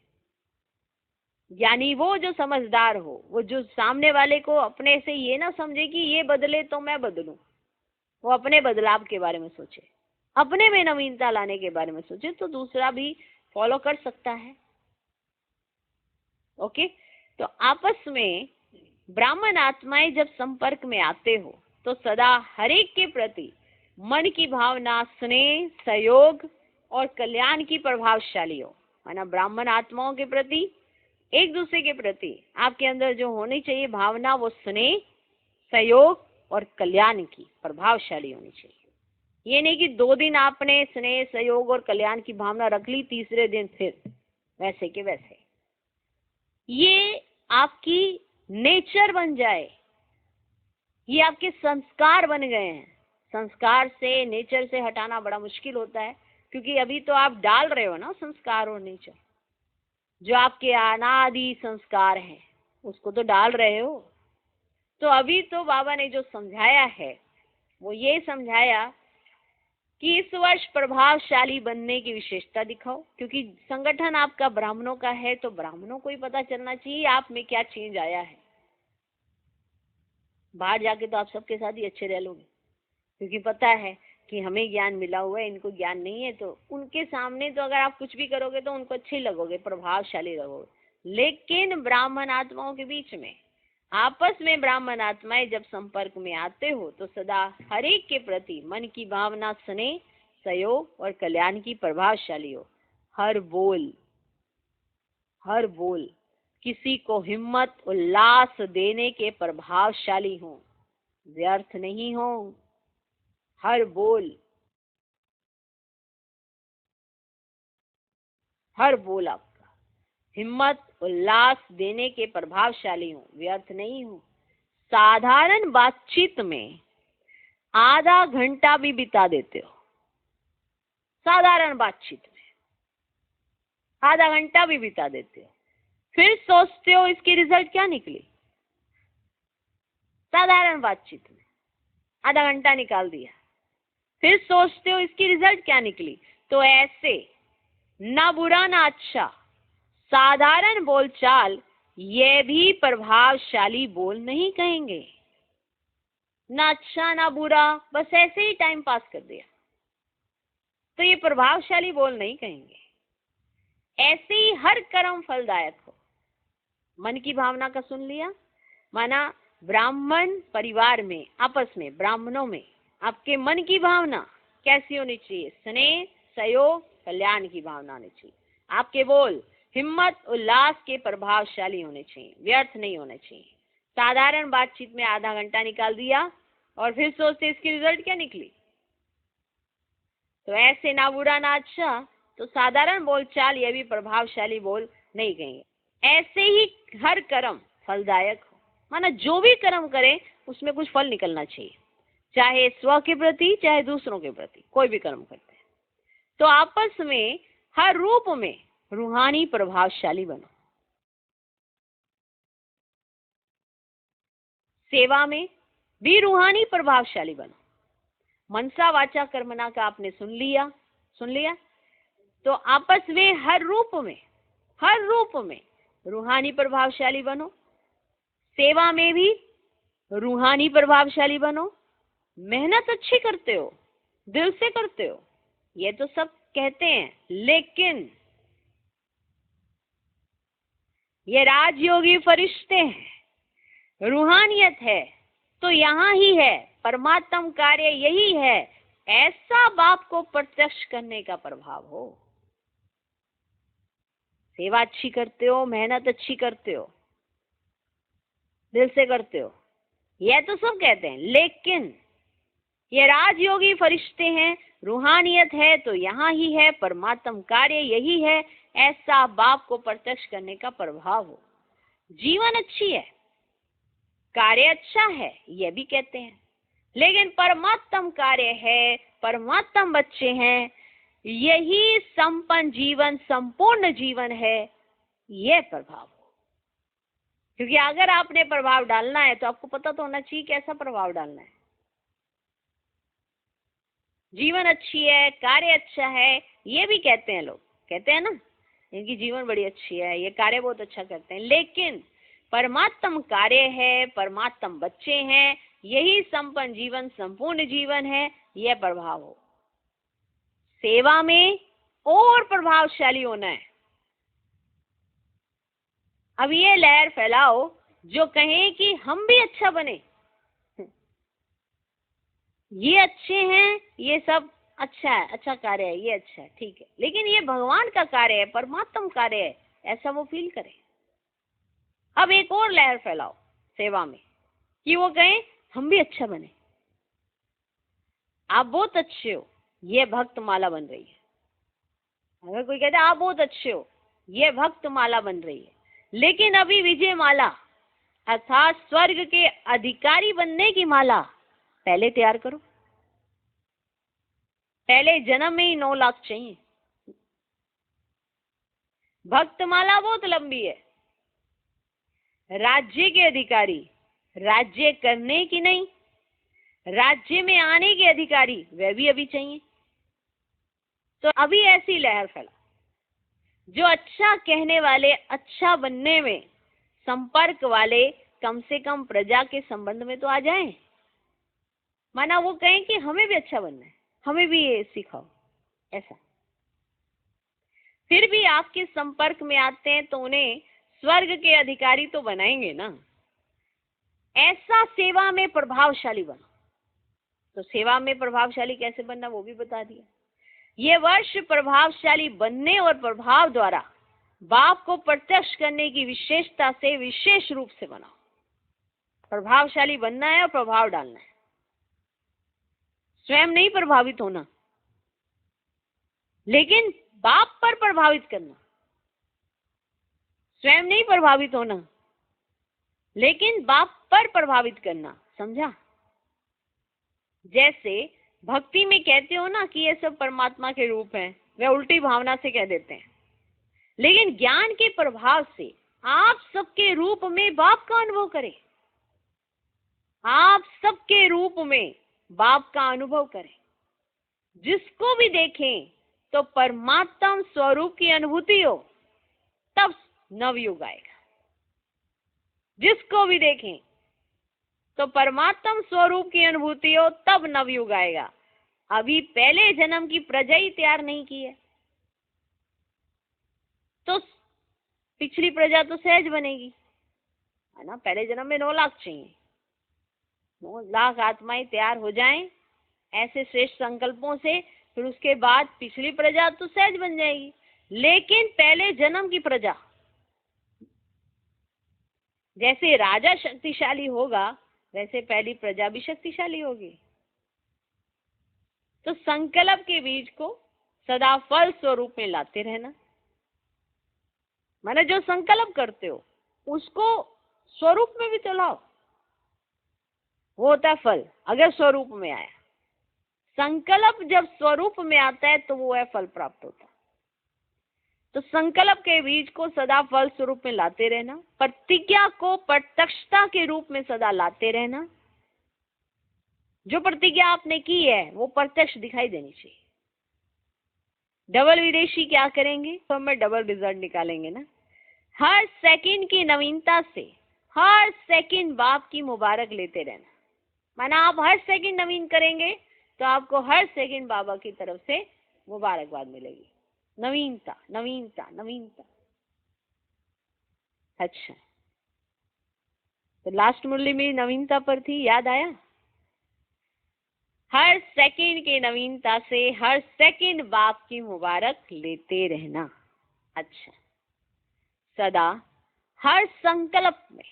ज्ञानी वो जो समझदार हो, वो जो सामने वाले को अपने से ये ना समझे कि ये बदले तो मैं बदलूं, वो अपने बदलाव के बारे में सोचे, अपने में नवीनता लाने के बारे में सोचे, तो दूसरा भी फॉलो कर सकता है। ओके, तो आपस में ब्राह्मण आत्माएं जब संपर्क में आते हो, तो सदा हरेक के प्रति मन की भावना, स्नेह, सहयोग, और कल्याण की प्रभावशाली हो। माना ब्राह्मण आत्माओं के प्रति, एक दूसरे के प्रति आपके अंदर जो होनी चाहिए भावना, वो स्नेह, सहयोग और कल्याण की प्रभावशाली होनी चाहिए। ये नहीं कि 2 दिन आपने स्नेह, सहयोग और कल्याण की भावना रख ली, तीसरे दिन फिर वैसे के वैसे। ये आपकी नेचर बन जाए, ये आपके संस्कार बन गए हैं। संस्कार से, नेचर से हटाना बड़ा मुश्किल होता है, क्योंकि अभी तो आप डाल रहे हो ना संस्कार और नेचर। जो आपके अनादि संस्कार हैं उसको तो डाल रहे हो। तो अभी तो बाबा ने जो समझाया है वो ये समझाया कि इस वर्ष प्रभावशाली बनने की विशेषता दिखाओ, क्योंकि संगठन आपका ब्राह्मणों का है, तो ब्राह्मणों को ही पता चलना चाहिए आप में क्या चेंज आया है। बाहर जाके तो आप सबके साथ ही अच्छे रह लोगे, क्योंकि पता है कि हमें ज्ञान मिला हुआ है, इनको ज्ञान नहीं है, तो उनके सामने तो अगर आप कुछ भी करोगे तो उनको अच्छे लगोगे, प्रभावशाली रहोगे। लेकिन ब्राह्मण आत्माओं के बीच में, आपस में ब्राह्मण आत्माएं जब संपर्क में आते हो तो सदा हर एक के प्रति मन की भावना, स्नेह, सहयोग और कल्याण की प्रभावशाली हो। हर बोल किसी को हिम्मत, उल्लास देने के प्रभावशाली हो, व्यर्थ नहीं हो। हर बोल आपका हिम्मत, उल्लास देने के प्रभावशाली हो, व्यर्थ नहीं हो। साधारण बातचीत में आधा घंटा भी बिता देते हो, साधारण बातचीत में आधा घंटा भी बिता देते हो, फिर सोचते हो इसकी रिजल्ट क्या निकली। साधारण बातचीत में आधा घंटा निकाल दिया, फिर सोचते हो इसकी रिजल्ट क्या निकली। तो ऐसे ना बुरा ना अच्छा, साधारण बोलचाल, ये भी प्रभावशाली बोल नहीं कहेंगे। ना अच्छा ना बुरा, बस ऐसे ही टाइम पास कर दिया, तो ये प्रभावशाली बोल नहीं कहेंगे। ऐसे ही हर कर्म फलदायक हो। मन की भावना का सुन लिया, माना ब्राह्मण परिवार में, आपस में, ब्राह्मणों में आपके मन की भावना कैसी होनी चाहिए? स्नेह, सहयोग, कल्याण की भावना होनी चाहिए। आपके बोल हिम्मत, उल्लास के प्रभावशाली होने चाहिए, व्यर्थ नहीं होने चाहिए। साधारण बातचीत में आधा घंटा निकाल दिया और फिर सोचते इसकी रिजल्ट क्या निकली। तो ऐसे ना बुरा ना अच्छा, तो साधारण बोलचाल ये भी प्रभावशाली बोल नहीं कहेंगे। ऐसे ही हर कर्म फलदायक हो, माना जो भी कर्म करें उसमें कुछ फल निकलना चाहिए, चाहे स्व के प्रति चाहे दूसरों के प्रति, कोई भी कर्म करते हैं तो आपस में हर रूप में रूहानी प्रभावशाली बनो। सेवा में भी रूहानी प्रभावशाली बनो। मनसा वाचा कर्मणा का आपने सुन लिया, तो आपस में हर रूप में रूहानी प्रभावशाली बनो। सेवा में भी रूहानी प्रभावशाली बनो। मेहनत अच्छी करते हो, दिल से करते हो, ये तो सब कहते हैं, लेकिन ये राजयोगी फरिश्ते हैं, रूहानियत है तो यहाँ ही है, परमात्म कार्य यही है, ऐसा बाप को प्रत्यक्ष करने का प्रभाव हो। सेवा अच्छी करते हो, मेहनत अच्छी करते हो, दिल से करते हो, यह तो सब कहते हैं, लेकिन ये राजयोगी फरिश्ते हैं, रूहानियत है तो यहाँ ही है, परमात्म कार्य यही है, ऐसा बाप को प्रत्यक्ष करने का प्रभाव हो। जीवन अच्छी है, कार्य अच्छा है, यह भी कहते हैं, लेकिन परमात्म कार्य है, परमात्म बच्चे हैं, यही संपन्न जीवन, संपूर्ण जीवन है, यह प्रभाव हो। क्योंकि अगर आपने प्रभाव डालना है तो आपको पता तो होना चाहिए कैसा प्रभाव डालना है। जीवन अच्छी है, कार्य अच्छा है, ये भी कहते हैं लोग, कहते हैं ना, इनकी जीवन बड़ी अच्छी है, ये कार्य बहुत अच्छा करते हैं, लेकिन परमात्म कार्य है, परमात्म बच्चे हैं, यही संपन्न जीवन, संपूर्ण जीवन है, यह प्रभाव हो। सेवा में और प्रभावशाली होना है। अब ये लहर फैलाओ जो कहें कि हम भी अच्छा बने, ये अच्छे हैं, ये सब अच्छा है, अच्छा कार्य है, ये अच्छा है, ठीक है, लेकिन ये भगवान का कार्य है, परमात्म कार्य है, ऐसा वो फील करे। अब एक और लहर फैलाओ सेवा में कि वो कहें हम भी अच्छा बने, आप बहुत अच्छे हो, ये भक्त माला बन रही है। अगर कोई कहता है आप बहुत अच्छे हो, ये भक्त माला बन रही है, लेकिन अभी विजय माला अर्थात स्वर्ग के अधिकारी बनने की माला पहले तैयार करो। पहले जन्म में ही 9 लाख चाहिए। भक्त माला बहुत लंबी है। राज्य के अधिकारी, राज्य करने की नहीं, राज्य में आने के अधिकारी वह भी अभी चाहिए। तो अभी ऐसी लहर फैला जो अच्छा कहने वाले, अच्छा बनने में संपर्क वाले कम से कम प्रजा के संबंध में तो आ जाएं। माना वो कहें कि हमें भी अच्छा बनना है, हमें भी ये सिखाओ, ऐसा। फिर भी आपके संपर्क में आते हैं तो उन्हें स्वर्ग के अधिकारी तो बनाएंगे ना। ऐसा सेवा में प्रभावशाली बनो। तो सेवा में प्रभावशाली कैसे बनना वो भी बता दिया। ये वर्ष प्रभावशाली बनने और प्रभाव द्वारा बाप को प्रत्यक्ष करने की विशेषता से विशेष रूप से बनाओ। प्रभावशाली बनना है और प्रभाव डालना है, स्वयं नहीं प्रभावित होना, लेकिन बाप पर प्रभावित करना। स्वयं नहीं प्रभावित होना, लेकिन बाप पर प्रभावित करना। समझा? जैसे भक्ति में कहते हो ना कि ये सब परमात्मा के रूप हैं, वे उल्टी भावना से कह देते हैं, लेकिन ज्ञान के प्रभाव से आप सबके रूप में बाप का अनुभव करें। आप सबके रूप में बाप का अनुभव करें। जिसको भी देखें तो परमात्म स्वरूप की अनुभूति हो, तब नवयुग आएगा। जिसको भी देखें तो परमात्म स्वरूप की अनुभूति हो, तब नवयुग आएगा। अभी पहले जन्म की प्रजा ही तैयार नहीं की है, तो पिछली प्रजा तो सहज बनेगी, है ना। पहले जन्म में 9 लाख चाहिए, 9 लाख आत्माएं तैयार हो जाएं ऐसे श्रेष्ठ संकल्पों से, फिर उसके बाद पिछली प्रजा तो सहज बन जाएगी। लेकिन पहले जन्म की प्रजा, जैसे राजा शक्तिशाली होगा वैसे पहली प्रजा भी शक्तिशाली होगी। तो संकल्प के बीज को सदा फल स्वरूप में लाते रहना। माने जो संकल्प करते हो उसको स्वरूप में भी तो लाओ, वो होता है फल। अगर स्वरूप में आया, संकल्प जब स्वरूप में आता है तो वो है फल प्राप्त होता है। तो संकल्प के बीज को सदा फल स्वरूप में लाते रहना, प्रतिज्ञा को प्रत्यक्षता के रूप में सदा लाते रहना। जो प्रतिज्ञा आपने की है वो प्रत्यक्ष दिखाई देनी चाहिए। डबल विदेशी क्या करेंगे तो हमें डबल रिजल्ट निकालेंगे ना। हर सेकंड की नवीनता से हर सेकंड बाप की मुबारक लेते रहना। माना आप हर सेकंड नवीन करेंगे तो आपको हर सेकंड बाबा की तरफ से मुबारकबाद मिलेगी। नवीनता नवीनता नवीनता। अच्छा, तो लास्ट मुरली मेरी नवीनता पर थी, याद आया? हर सेकंड की नवीनता से हर सेकंड बाप की मुबारक लेते रहना। अच्छा, सदा हर संकल्प में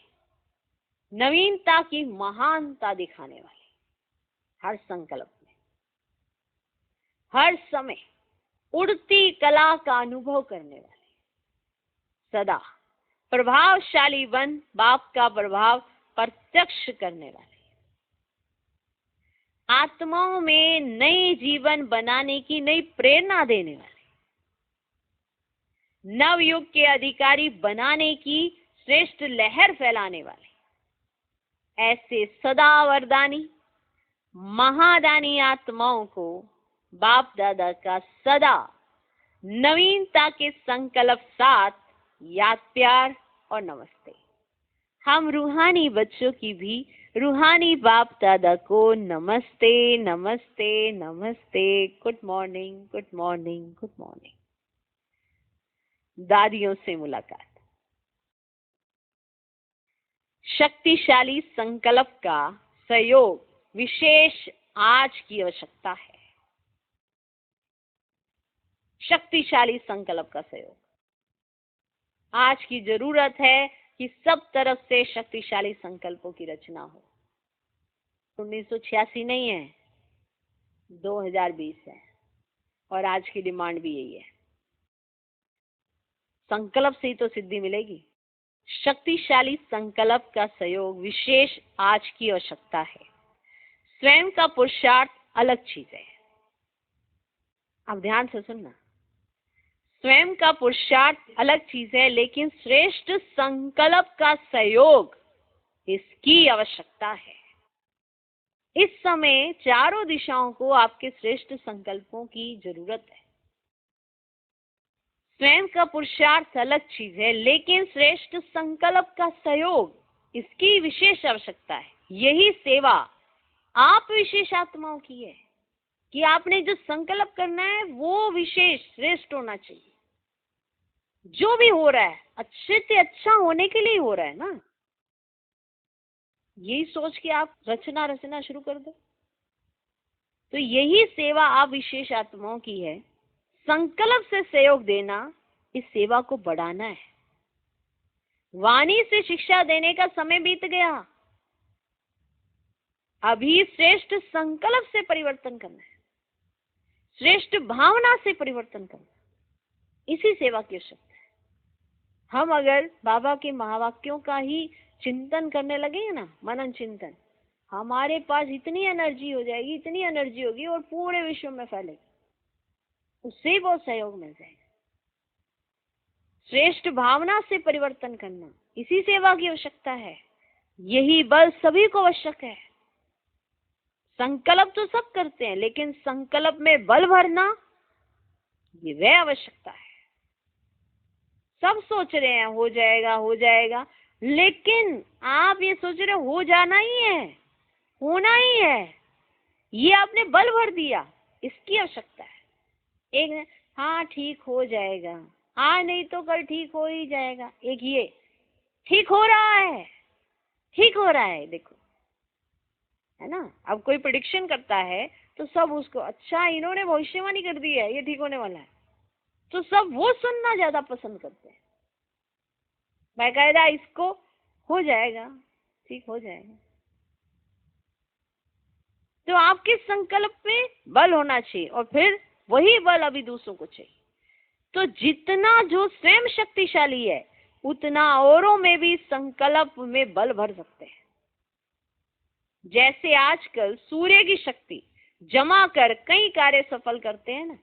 नवीनता की महानता दिखाने वाले, हर संकल्प में हर समय उड़ती कला का अनुभव करने वाले, सदा प्रभावशाली बन बाप का प्रभाव प्रत्यक्ष करने वाले, आत्माओं में नए जीवन बनाने की नई प्रेरणा देने वाले, नवयुग के अधिकारी बनाने की श्रेष्ठ लहर फैलाने वाले, ऐसे सदा वरदानी महादानी आत्माओं को बाप दादा का सदा नवीनता के संकल्प साथ याद, प्यार और नमस्ते। हम रूहानी बच्चों की भी रूहानी बाप दादा को नमस्ते नमस्ते नमस्ते। Good morning, good morning, good morning. दादियों से मुलाकात। शक्तिशाली संकल्प का सहयोग विशेष आज की आवश्यकता है। शक्तिशाली संकल्प का सहयोग। आज की जरूरत है कि सब तरफ से शक्तिशाली संकल्पों की रचना हो। 1986 नहीं है, 2020 है और आज की डिमांड भी यही है। संकल्प से ही तो सिद्धि मिलेगी। शक्तिशाली संकल्प का सहयोग विशेष आज की आवश्यकता है। स्वयं का पुरुषार्थ अलग चीज है। अब ध्यान से सुनना, स्वयं का पुरुषार्थ अलग चीज है, लेकिन श्रेष्ठ संकल्प का सहयोग इसकी आवश्यकता है। इस समय चारों दिशाओं को आपके श्रेष्ठ संकल्पों की जरूरत है। स्वयं का पुरुषार्थ अलग चीज है, लेकिन श्रेष्ठ संकल्प का सहयोग इसकी विशेष आवश्यकता है। यही सेवा आप विशेष आत्माओं की है कि आपने जो संकल्प करना है वो विशेष श्रेष्ठ होना चाहिए। जो भी हो रहा है अच्छे से अच्छा होने के लिए हो रहा है ना, यही सोच के आप रचना शुरू कर दो। तो यही सेवा आप विशेष आत्माओं की है। संकल्प से सहयोग देना, इस सेवा को बढ़ाना है। वाणी से शिक्षा देने का समय बीत गया, अभी श्रेष्ठ संकल्प से परिवर्तन करना है, श्रेष्ठ भावना से परिवर्तन करना, इसी सेवा की आवश्यकता है। हम अगर बाबा के महावाक्यों का ही चिंतन करने लगेंगे ना, मनन चिंतन, हमारे पास इतनी एनर्जी हो जाएगी, इतनी एनर्जी होगी और पूरे विश्व में फैलेगी, उससे ही बहुत सहयोग मिल जाएगा। श्रेष्ठ भावना से परिवर्तन करना, इसी सेवा की आवश्यकता है। यही बल सभी को आवश्यक है। संकल्प तो सब करते हैं, लेकिन संकल्प में बल भरना, ये वह आवश्यकता है। सब सोच रहे हैं हो जाएगा हो जाएगा, लेकिन आप ये सोच रहे हो जाना ही है, होना ही है, ये आपने बल भर दिया, इसकी आवश्यकता है। एक हाँ ठीक हो जाएगा, आज नहीं तो कल ठीक हो ही जाएगा, एक ये ठीक हो रहा है, ठीक हो रहा है, देखो, है ना। अब कोई प्रेडिक्शन करता है तो सब उसको, अच्छा इन्होंने भविष्यवाणी कर दी है, ये ठीक होने वाला है, तो सब वो सुनना ज्यादा पसंद करते हैं। बाकायदा इसको हो जाएगा, ठीक हो जाएगा। तो आपके संकल्प में बल होना चाहिए और फिर वही बल अभी दूसरों को चाहिए। तो जितना जो स्वयं शक्तिशाली है, उतना औरों में भी संकल्प में बल भर सकते हैं। जैसे आजकल सूर्य की शक्ति जमा कर कई कार्य सफल करते हैं ना,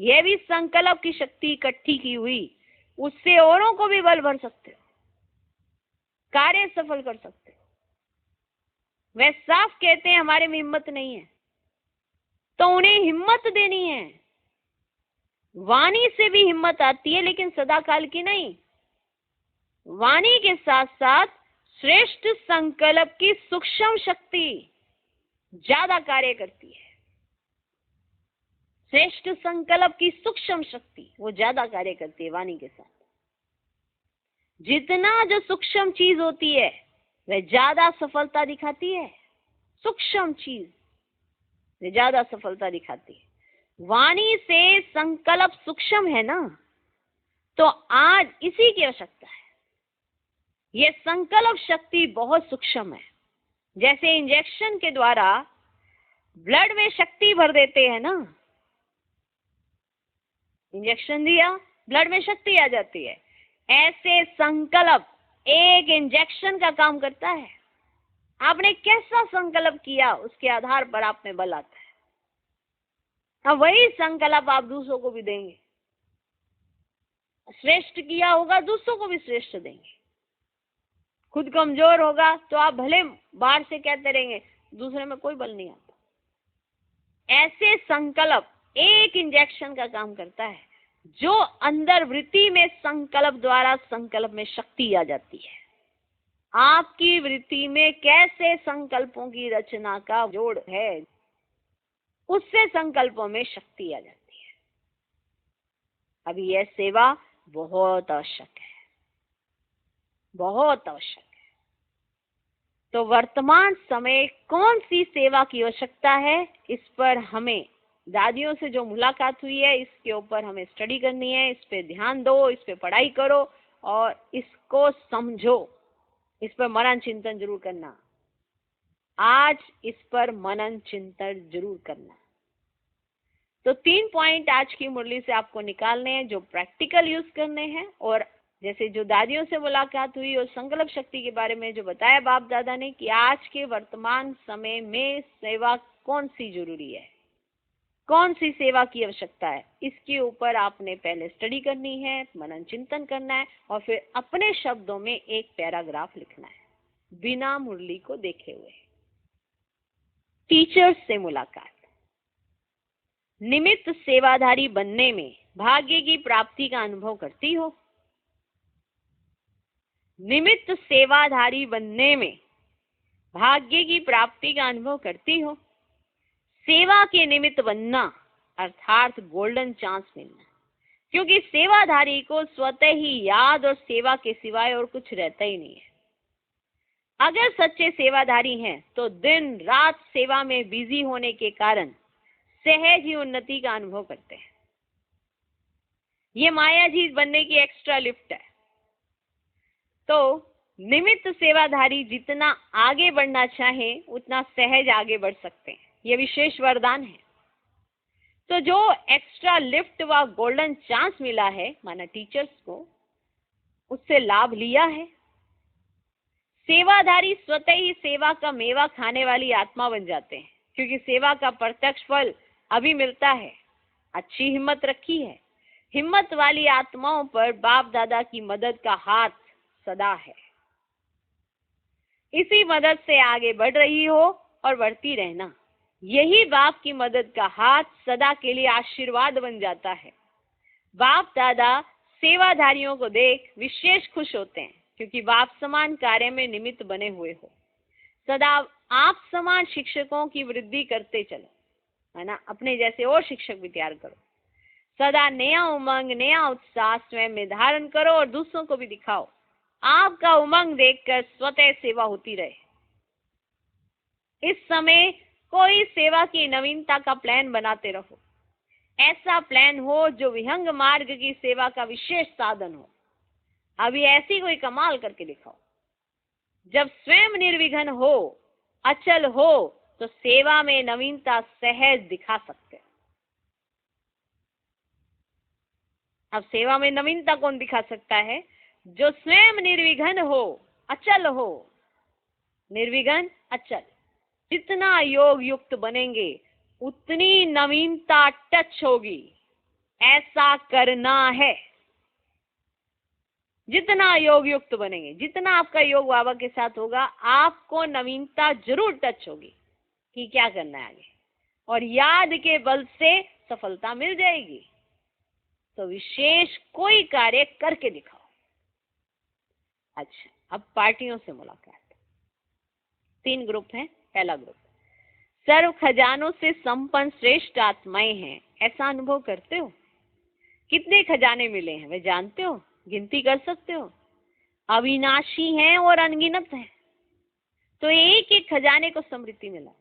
यह भी संकल्प की शक्ति इकट्ठी की हुई, उससे औरों को भी बल भर सकते हो, कार्य सफल कर सकते हो। वे साफ कहते हैं हमारे में हिम्मत नहीं है, तो उन्हें हिम्मत देनी है। वाणी से भी हिम्मत आती है, लेकिन सदाकाल की नहीं। वाणी के साथ साथ श्रेष्ठ संकल्प की सूक्ष्म शक्ति ज्यादा कार्य करती है। श्रेष्ठ संकल्प की सूक्ष्म शक्ति वो ज्यादा कार्य करती है वाणी के साथ। जितना जो सूक्ष्म चीज होती है वह ज्यादा सफलता दिखाती है। सूक्ष्म चीज वह ज्यादा सफलता दिखाती है। वाणी से संकल्प सूक्ष्म है ना, तो आज इसी की आवश्यकता है। यह संकल्प शक्ति बहुत सूक्ष्म है। जैसे इंजेक्शन के द्वारा ब्लड में शक्ति भर देते हैं ना, इंजेक्शन दिया ब्लड में शक्ति आ जाती है, ऐसे संकल्प एक इंजेक्शन का काम करता है। आपने कैसा संकल्प किया उसके आधार पर आप में बल आता है। अब वही संकल्प आप दूसरों को भी देंगे, श्रेष्ठ किया होगा दूसरों को भी श्रेष्ठ देंगे। खुद कमजोर होगा तो आप भले बाहर से कहते रहेंगे दूसरे में कोई बल नहीं आता। ऐसे संकल्प एक इंजेक्शन का काम करता है, जो अंदर वृत्ति में संकल्प द्वारा संकल्प में शक्ति आ जाती है। आपकी वृत्ति में कैसे संकल्पों की रचना का जोड़ है, उससे संकल्पों में शक्ति आ जाती है। अभी यह सेवा बहुत आवश्यक है, बहुत आवश्यक है। तो वर्तमान समय कौन सी सेवा की आवश्यकता है, इस पर हमें दादियों से जो मुलाकात हुई है इसके ऊपर हमें स्टडी करनी है, इस पे ध्यान दो, इस पे पढ़ाई करो और इसको समझो, इस पर मनन चिंतन जरूर करना। आज इस पर मनन चिंतन जरूर करना। तो 3 पॉइंट आज की मुरली से आपको निकालने हैं जो प्रैक्टिकल यूज करने हैं। और जैसे जो दादियों से मुलाकात हुई और संकल्प शक्ति के बारे में जो बताया बाप दादा ने कि आज के वर्तमान समय में सेवा कौन सी जरूरी है, कौन सी सेवा की आवश्यकता है, इसके ऊपर आपने पहले स्टडी करनी है, मनन चिंतन करना है और फिर अपने शब्दों में एक पैराग्राफ लिखना है बिना मुरली को देखे हुए। टीचर्स से मुलाकात। निमित्त सेवाधारी बनने में भाग्य की प्राप्ति का अनुभव करती हो? निमित्त सेवाधारी बनने में भाग्य की प्राप्ति का अनुभव करती हो? सेवा के निमित्त बनना अर्थात गोल्डन चांस मिलना, क्योंकि सेवाधारी को स्वतः ही याद और सेवा के सिवाय और कुछ रहता ही नहीं है। अगर सच्चे सेवाधारी हैं तो दिन रात सेवा में बिजी होने के कारण सहज ही उन्नति का अनुभव करते हैं। ये माया जी बनने की एक्स्ट्रा लिफ्ट है। तो निमित्त सेवाधारी जितना आगे बढ़ना चाहे उतना सहज आगे बढ़ सकते हैं, ये विशेष वरदान है। तो जो एक्स्ट्रा लिफ्ट व गोल्डन चांस मिला है माना टीचर्स को, उससे लाभ लिया है। सेवाधारी स्वतः ही सेवा का मेवा खाने वाली आत्मा बन जाते हैं, क्योंकि सेवा का प्रत्यक्ष फल अभी मिलता है। अच्छी हिम्मत रखी है। हिम्मत वाली आत्माओं पर बाप दादा की मदद का हाथ सदा है। इसी मदद से आगे बढ़ रही हो और बढ़ती रहना। यही बाप की मदद का हाथ सदा के लिए आशीर्वाद बन जाता है। बाप दादा सेवाधारियों को देख विशेष खुश होते हैं, क्योंकि बाप समान कार्य में निमित्त बने हुए हो। सदा आप समान शिक्षकों की वृद्धि करते चलो, है ना। अपने जैसे और शिक्षक भी तैयार करो। सदा नया उमंग, नया उत्साह स्वयं में धारण करो और दूसरों को भी दिखाओ। आपका उमंग देखकर स्वतः सेवा होती रहे। इस समय कोई सेवा की नवीनता का प्लान बनाते रहो। ऐसा प्लान हो जो विहंग मार्ग की सेवा का विशेष साधन हो। अभी ऐसी कोई कमाल करके दिखाओ। जब स्वयं निर्विघ्न हो, अचल हो, तो सेवा में नवीनता सहज दिखा सकते हैं। अब सेवा में नवीनता कौन दिखा सकता है? जो स्वयं निर्विघ्न हो, अचल हो। निर्विघ्न, अचल। जितना योग युक्त बनेंगे उतनी नवीनता टच होगी। ऐसा करना है। जितना योग युक्त बनेंगे, जितना आपका योग बाबा के साथ होगा, आपको नवीनता जरूर टच होगी कि क्या करना है आगे, और याद के बल से सफलता मिल जाएगी। तो विशेष कोई कार्य करके दिखाओ। अच्छा, अब पार्टियों से मुलाकात। 3 ग्रुप हैं। पहला ग्रुप, सर्व खजानों से संपन्न श्रेष्ठ आत्माएं हैं, ऐसा अनुभव करते हो? कितने खजाने मिले हैं वे जानते हो? गिनती कर सकते हो? अविनाशी हैं और अनगिनत हैं। तो एक एक खजाने को समृद्धि में लाओ।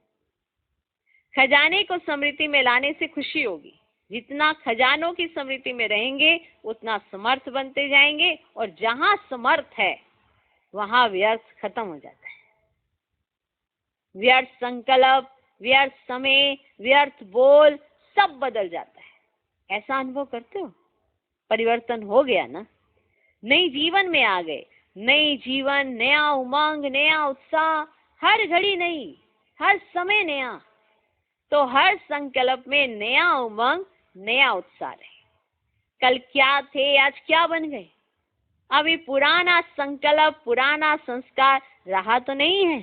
खजाने को समृद्धि में लाने से खुशी होगी। जितना खजानों की समृद्धि में रहेंगे उतना समर्थ बनते जाएंगे, और जहां समर्थ है वहां व्यर्थ खत्म हो जाता है। व्यर्थ संकल्प, व्यर्थ समय, व्यर्थ बोल सब बदल जाता है। ऐसा अनुभव करते हो? परिवर्तन हो गया ना? नई जीवन में आ गए। नई जीवन, नया उमंग, नया उत्साह, हर घड़ी नई, हर समय नया। तो हर संकल्प में नया उमंग, नया उत्साह रहे। कल क्या थे, आज क्या बन गए? अभी पुराना संकल्प, पुराना संस्कार रहा तो नहीं है,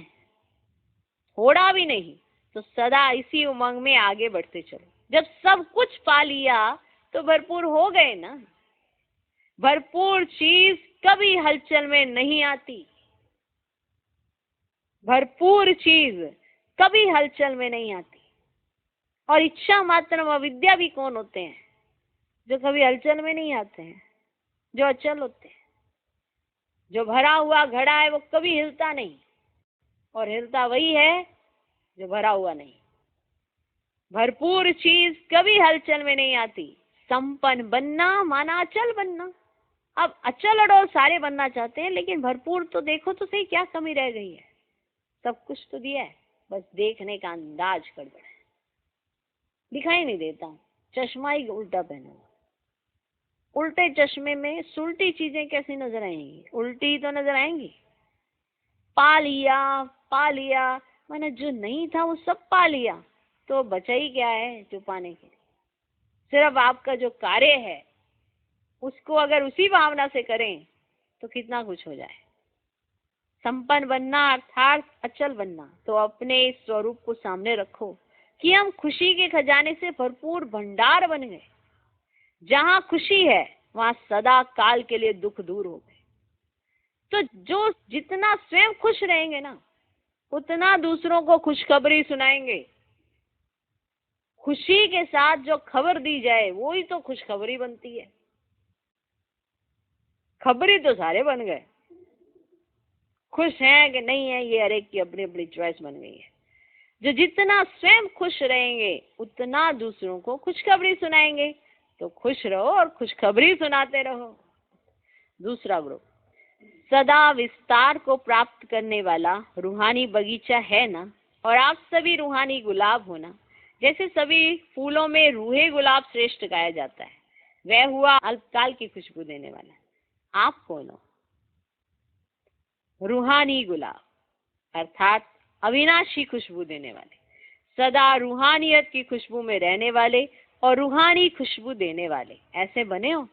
थोड़ा भी नहीं। तो सदा इसी उमंग में आगे बढ़ते चलो। जब सब कुछ पा लिया तो भरपूर हो गए ना। भरपूर चीज कभी हलचल में नहीं आती। भरपूर चीज कभी हलचल में नहीं आती। और इच्छा मात्र अविद्या भी कौन होते हैं? जो कभी हलचल में नहीं आते हैं, जो अचल होते हैं। जो भरा हुआ घड़ा है वो कभी हिलता नहीं, और हिलता वही है जो भरा हुआ नहीं। भरपूर चीज कभी हलचल में नहीं आती। संपन्न बनना माना अचल बनना। अब अचल अडोल सारे बनना चाहते हैं, लेकिन भरपूर तो देखो तो सही, क्या कमी रह गई है? सब कुछ तो दिया है, बस देखने का अंदाज गड़बड़ है, दिखाई नहीं देता। चश्मा ही उल्टा पहना हुआ, उल्टे चश्मे में सुलटी चीजें कैसी नजर आएंगी? उल्टी ही तो नजर आएंगी। पा लिया मैंने, जो नहीं था वो सब पा लिया, तो बचा ही क्या है जो पाने के लिए? सिर्फ आपका जो कार्य है उसको अगर उसी भावना से करें तो कितना कुछ हो जाए। संपन्न बनना अर्थात अचल बनना। तो अपने इस स्वरूप को सामने रखो कि हम खुशी के खजाने से भरपूर भंडार बन गए। जहां खुशी है वहां सदा काल के लिए दुख दूर हो गए। तो जो जितना स्वयं खुश रहेंगे ना, उतना दूसरों को खुशखबरी सुनाएंगे। खुशी के साथ जो खबर दी जाए वो ही तो खुशखबरी बनती है। खबरी तो सारे बन गए, खुश हैं कि नहीं है ये हर एक की अपनी अपनी चॉइस बन गई है। जो जितना स्वयं खुश रहेंगे उतना दूसरों को खुशखबरी सुनाएंगे। तो खुश रहो और खुशखबरी सुनाते रहो। दूसरा ग्रुप, सदा विस्तार को प्राप्त करने वाला रूहानी बगीचा है ना, और आप सभी रूहानी गुलाब हो ना। जैसे सभी फूलों में रूहे गुलाब श्रेष्ठ गाया जाता है, वह हुआ अल्पकाल की खुशबू देने वाला। आप कौन हो? रूहानी गुलाब अर्थात अविनाशी खुशबू देने वाले, सदा रूहानियत की खुशबू में रहने वाले और रूहानी खुशबू देने वाले, ऐसे बने हो।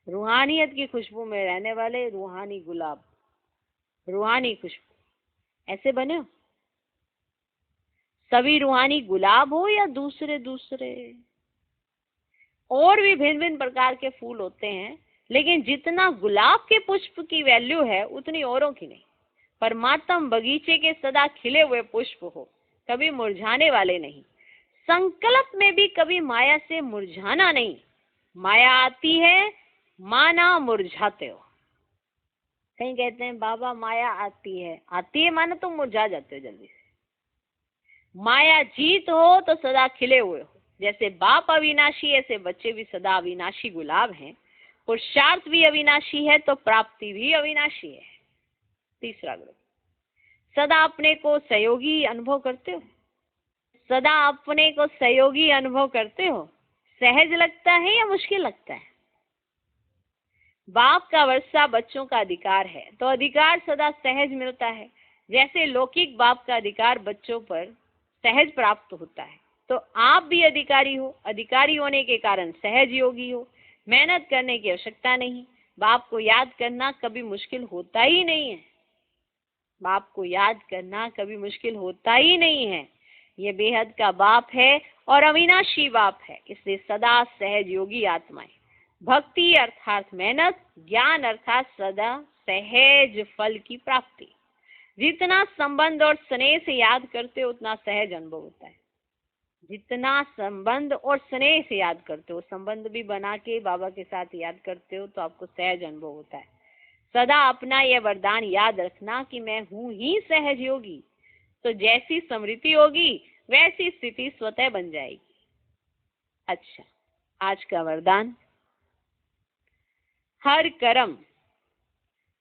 रूहानियत की खुशबू में रहने वाले, रूहानी गुलाब, रूहानी खुशबू, ऐसे बने हो। सभी रूहानी गुलाब हो या दूसरे दूसरे और भी भिन्न भिन्न प्रकार के फूल होते हैं, लेकिन जितना गुलाब के पुष्प की वैल्यू है उतनी औरों की नहीं। परमात्म बगीचे के सदा खिले हुए पुष्प हो, कभी मुरझाने वाले नहीं। संकल्प में भी कभी माया से मुरझाना नहीं। माया आती है, माना मुरझाते हो। कहीं कहते हैं बाबा माया आती है माना तुम मुरझा जाते हो जल्दी से। माया जीत हो तो सदा खिले हुए हो। जैसे बाप अविनाशी, ऐसे बच्चे भी सदा अविनाशी गुलाब हैं। पुरुषार्थ भी अविनाशी है तो प्राप्ति भी अविनाशी है। तीसरा ग्रुप, सदा अपने को सहयोगी अनुभव करते हो। सदा अपने को सहयोगी अनुभव करते हो। सहज लगता है या मुश्किल लगता है? बाप का वर्षा बच्चों का अधिकार है, तो अधिकार सदा सहज मिलता है। जैसे लौकिक बाप का अधिकार बच्चों पर सहज प्राप्त होता है, तो आप भी अधिकारी हो। अधिकारी होने के कारण सहज योगी हो। मेहनत करने की आवश्यकता नहीं। बाप को याद करना कभी मुश्किल होता ही नहीं है। बाप को याद करना कभी मुश्किल होता ही नहीं है। ये बेहद का बाप है और अविनाशी बाप है, इसलिए सदा सहज योगी आत्माएं। भक्ति अर्थात मेहनत, ज्ञान अर्थात सदा सहज फल की प्राप्ति। जितना संबंध और स्नेह से याद करते हो उतना सहज अनुभव होता है। जितना संबंध और स्नेह से याद करते हो, संबंध भी बना के बाबा के साथ याद करते हो, तो आपको सहज अनुभव होता है। सदा अपना यह वरदान याद रखना कि मैं हूं ही सहज योगी। तो जैसी स्मृति होगी वैसी स्थिति स्वतः बन जाएगी। अच्छा, आज का वरदान, हर कर्म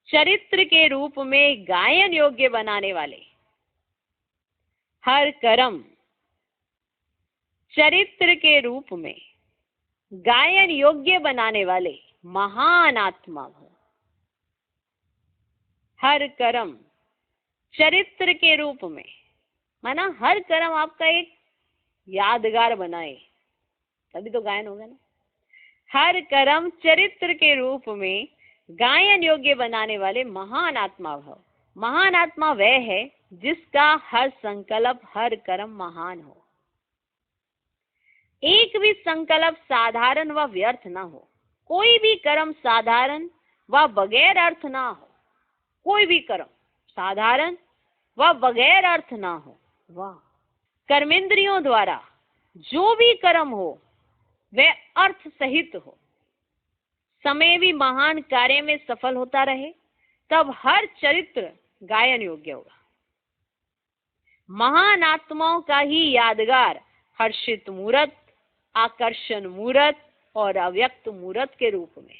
चरित्र के रूप में गायन योग्य बनाने वाले, हर कर्म चरित्र के रूप में गायन योग्य बनाने वाले महान आत्मा हो। हर कर्म चरित्र के रूप में, माना हर कर्म आपका एक यादगार बनाए, तभी तो गायन होगा ना। हर कर्म चरित्र के रूप में गायन योग्य बनाने वाले महान आत्मा भव। महान आत्मा वह है जिसका हर संकल्प, हर कर्म महान हो। एक भी संकल्प साधारण व व्यर्थ ना हो। कोई भी कर्म साधारण व बगैर अर्थ ना हो। कोई भी कर्म साधारण व बगैर अर्थ ना हो। वाह! कर्मेंद्रियों द्वारा जो भी कर्म हो वह अर्थ सहित हो। समय भी महान कार्य में सफल होता रहे, तब हर चरित्र गायन योग्य होगा। महान आत्माओं का ही यादगार हर्षित मूर्त, आकर्षण मूर्त और अव्यक्त मूर्त के रूप में।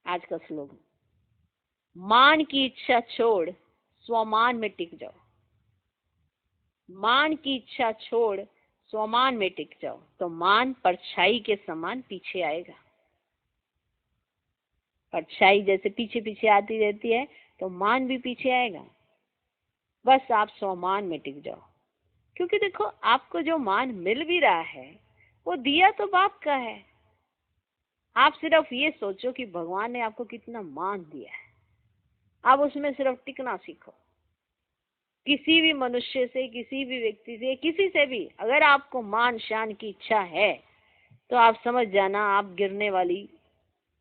आज का श्लोक, मान की इच्छा छोड़ स्वमान में टिक जाओ। मान की इच्छा छोड़ स्वमान में टिक जाओ, तो मान परछाई के समान पीछे आएगा। परछाई जैसे पीछे पीछे आती रहती है, तो मान भी पीछे आएगा। बस आप स्वमान में टिक जाओ, क्योंकि देखो आपको जो मान मिल भी रहा है वो दिया तो बाप का है। आप सिर्फ ये सोचो कि भगवान ने आपको कितना मान दिया है, आप उसमें सिर्फ टिकना सीखो। किसी भी मनुष्य से, किसी भी व्यक्ति से, किसी से भी अगर आपको मान शान की इच्छा है, तो आप समझ जाना आप गिरने वाली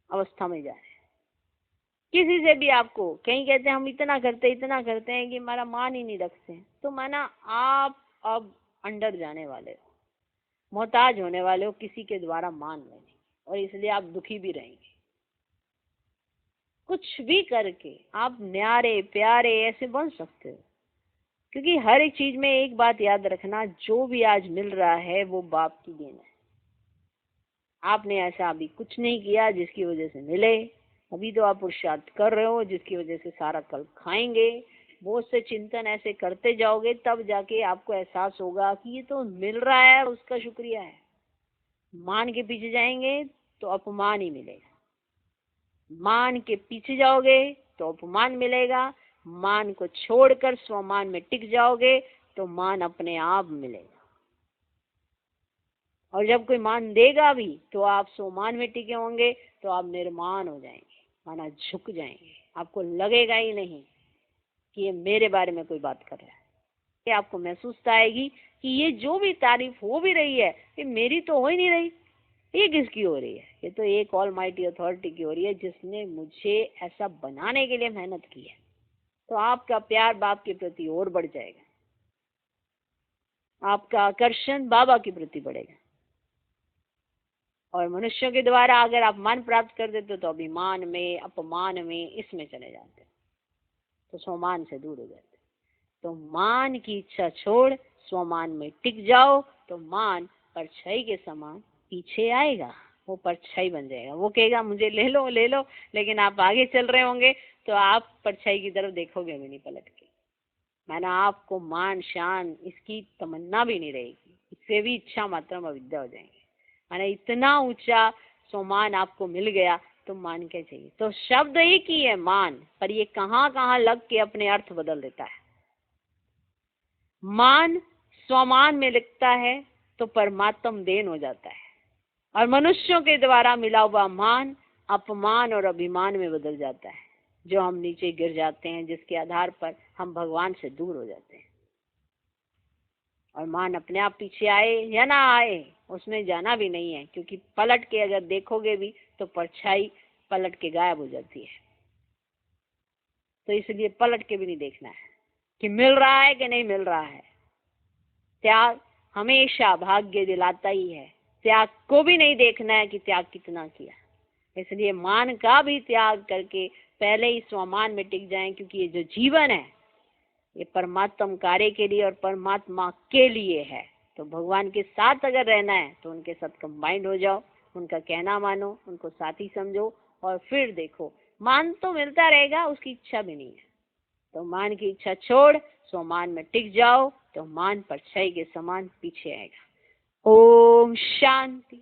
अवस्था में जा रहे हैं। किसी से भी आपको कहीं कहते हैं हम इतना करते हैं कि हमारा मान ही नहीं रखते हैं, तो माना आप अब अंडर जाने वाले हो, मोहताज होने वाले हो किसी के द्वारा मान लेने, और इसलिए आप दुखी भी रहेंगे। कुछ भी करके आप न्यारे प्यारे ऐसे बन सकते हो, क्योंकि हर एक चीज में एक बात याद रखना, जो भी आज मिल रहा है वो बाप की देन है। आपने ऐसा अभी कुछ नहीं किया जिसकी वजह से मिले। अभी तो आप पुरुषार्थ कर रहे हो जिसकी वजह से सारा कल खाएंगे। बहुत से चिंतन ऐसे करते जाओगे, तब जाके आपको एहसास होगा कि ये तो मिल रहा है, उसका शुक्रिया है। मान के पीछे जाएंगे तो अपमान ही मिलेगा, मान के पीछे जाओगे तो अपमान मिलेगा। मान को छोड़कर स्वमान में टिक जाओगे तो मान अपने आप मिलेगा। और जब कोई मान देगा भी तो आप स्वमान में टिके होंगे, तो आप निर्माण हो जाएंगे, माना झुक जाएंगे। आपको लगेगा ही नहीं कि ये मेरे बारे में कोई बात कर रहा है। ये आपको महसूस आएगी कि ये जो भी तारीफ हो भी रही है, ये मेरी तो हो ही नहीं रही, ये किसकी हो रही है? ये तो एक ऑलमाइटी अथॉरिटी की हो रही है, जिसने मुझे ऐसा बनाने के लिए मेहनत की है। तो आपका प्यार बाप के प्रति और बढ़ जाएगा, आपका आकर्षण बाबा के प्रति बढ़ेगा। और मनुष्यों के द्वारा अगर आप मान प्राप्त कर देते तो अभिमान में, अपमान में, इसमें चले जाते, तो स्वमान से दूर हो जाते। तो मान की इच्छा छोड़ स्वमान में टिक जाओ, तो मान परछाई के समान पीछे आएगा, वो परछाई बन जाएगा। वो कहेगा मुझे ले लो ले लो, लेकिन आप आगे चल रहे होंगे तो आप परछाई की तरफ देखोगे भी नहीं पलट के। माना आपको मान शान इसकी तमन्ना भी नहीं रहेगी, इससे भी इच्छा मात्र में अविद्या हो जाएंगे। माना इतना ऊंचा स्वमान आपको मिल गया तो मान क्या चाहिए? तो शब्द एक ही है मान, पर ये कहाँ कहाँ लग के अपने अर्थ बदल देता है। मान स्वमान में लिखता है तो परमात्म देन हो जाता है, और मनुष्यों के द्वारा मिला हुआ मान अपमान और अभिमान में बदल जाता है, जो हम नीचे गिर जाते हैं, जिसके आधार पर हम भगवान से दूर हो जाते हैं। और मान अपने आप पीछे आए या ना आए उसमें जाना भी नहीं है, क्योंकि पलट के अगर देखोगे भी तो परछाई पलट के गायब हो जाती है। तो इसलिए पलट के भी नहीं देखना है कि मिल रहा है कि नहीं मिल रहा है। त्याग हमेशा भाग्य दिलाता ही है, त्याग को भी नहीं देखना है कि त्याग कितना किया। इसलिए मान का भी त्याग करके पहले ही स्वमान में टिक जाएं, क्योंकि ये जो जीवन है ये परमात्म कार्य के लिए और परमात्मा के लिए है। तो भगवान के साथ अगर रहना है तो उनके साथ कंबाइंड हो जाओ, उनका कहना मानो, उनको साथी समझो, और फिर देखो मान तो मिलता रहेगा, उसकी इच्छा भी नहीं है। तो मान की इच्छा छोड़ स्वमान में टिक जाओ, तो मान परछाई के समान पीछे आएगा। ओम शांति।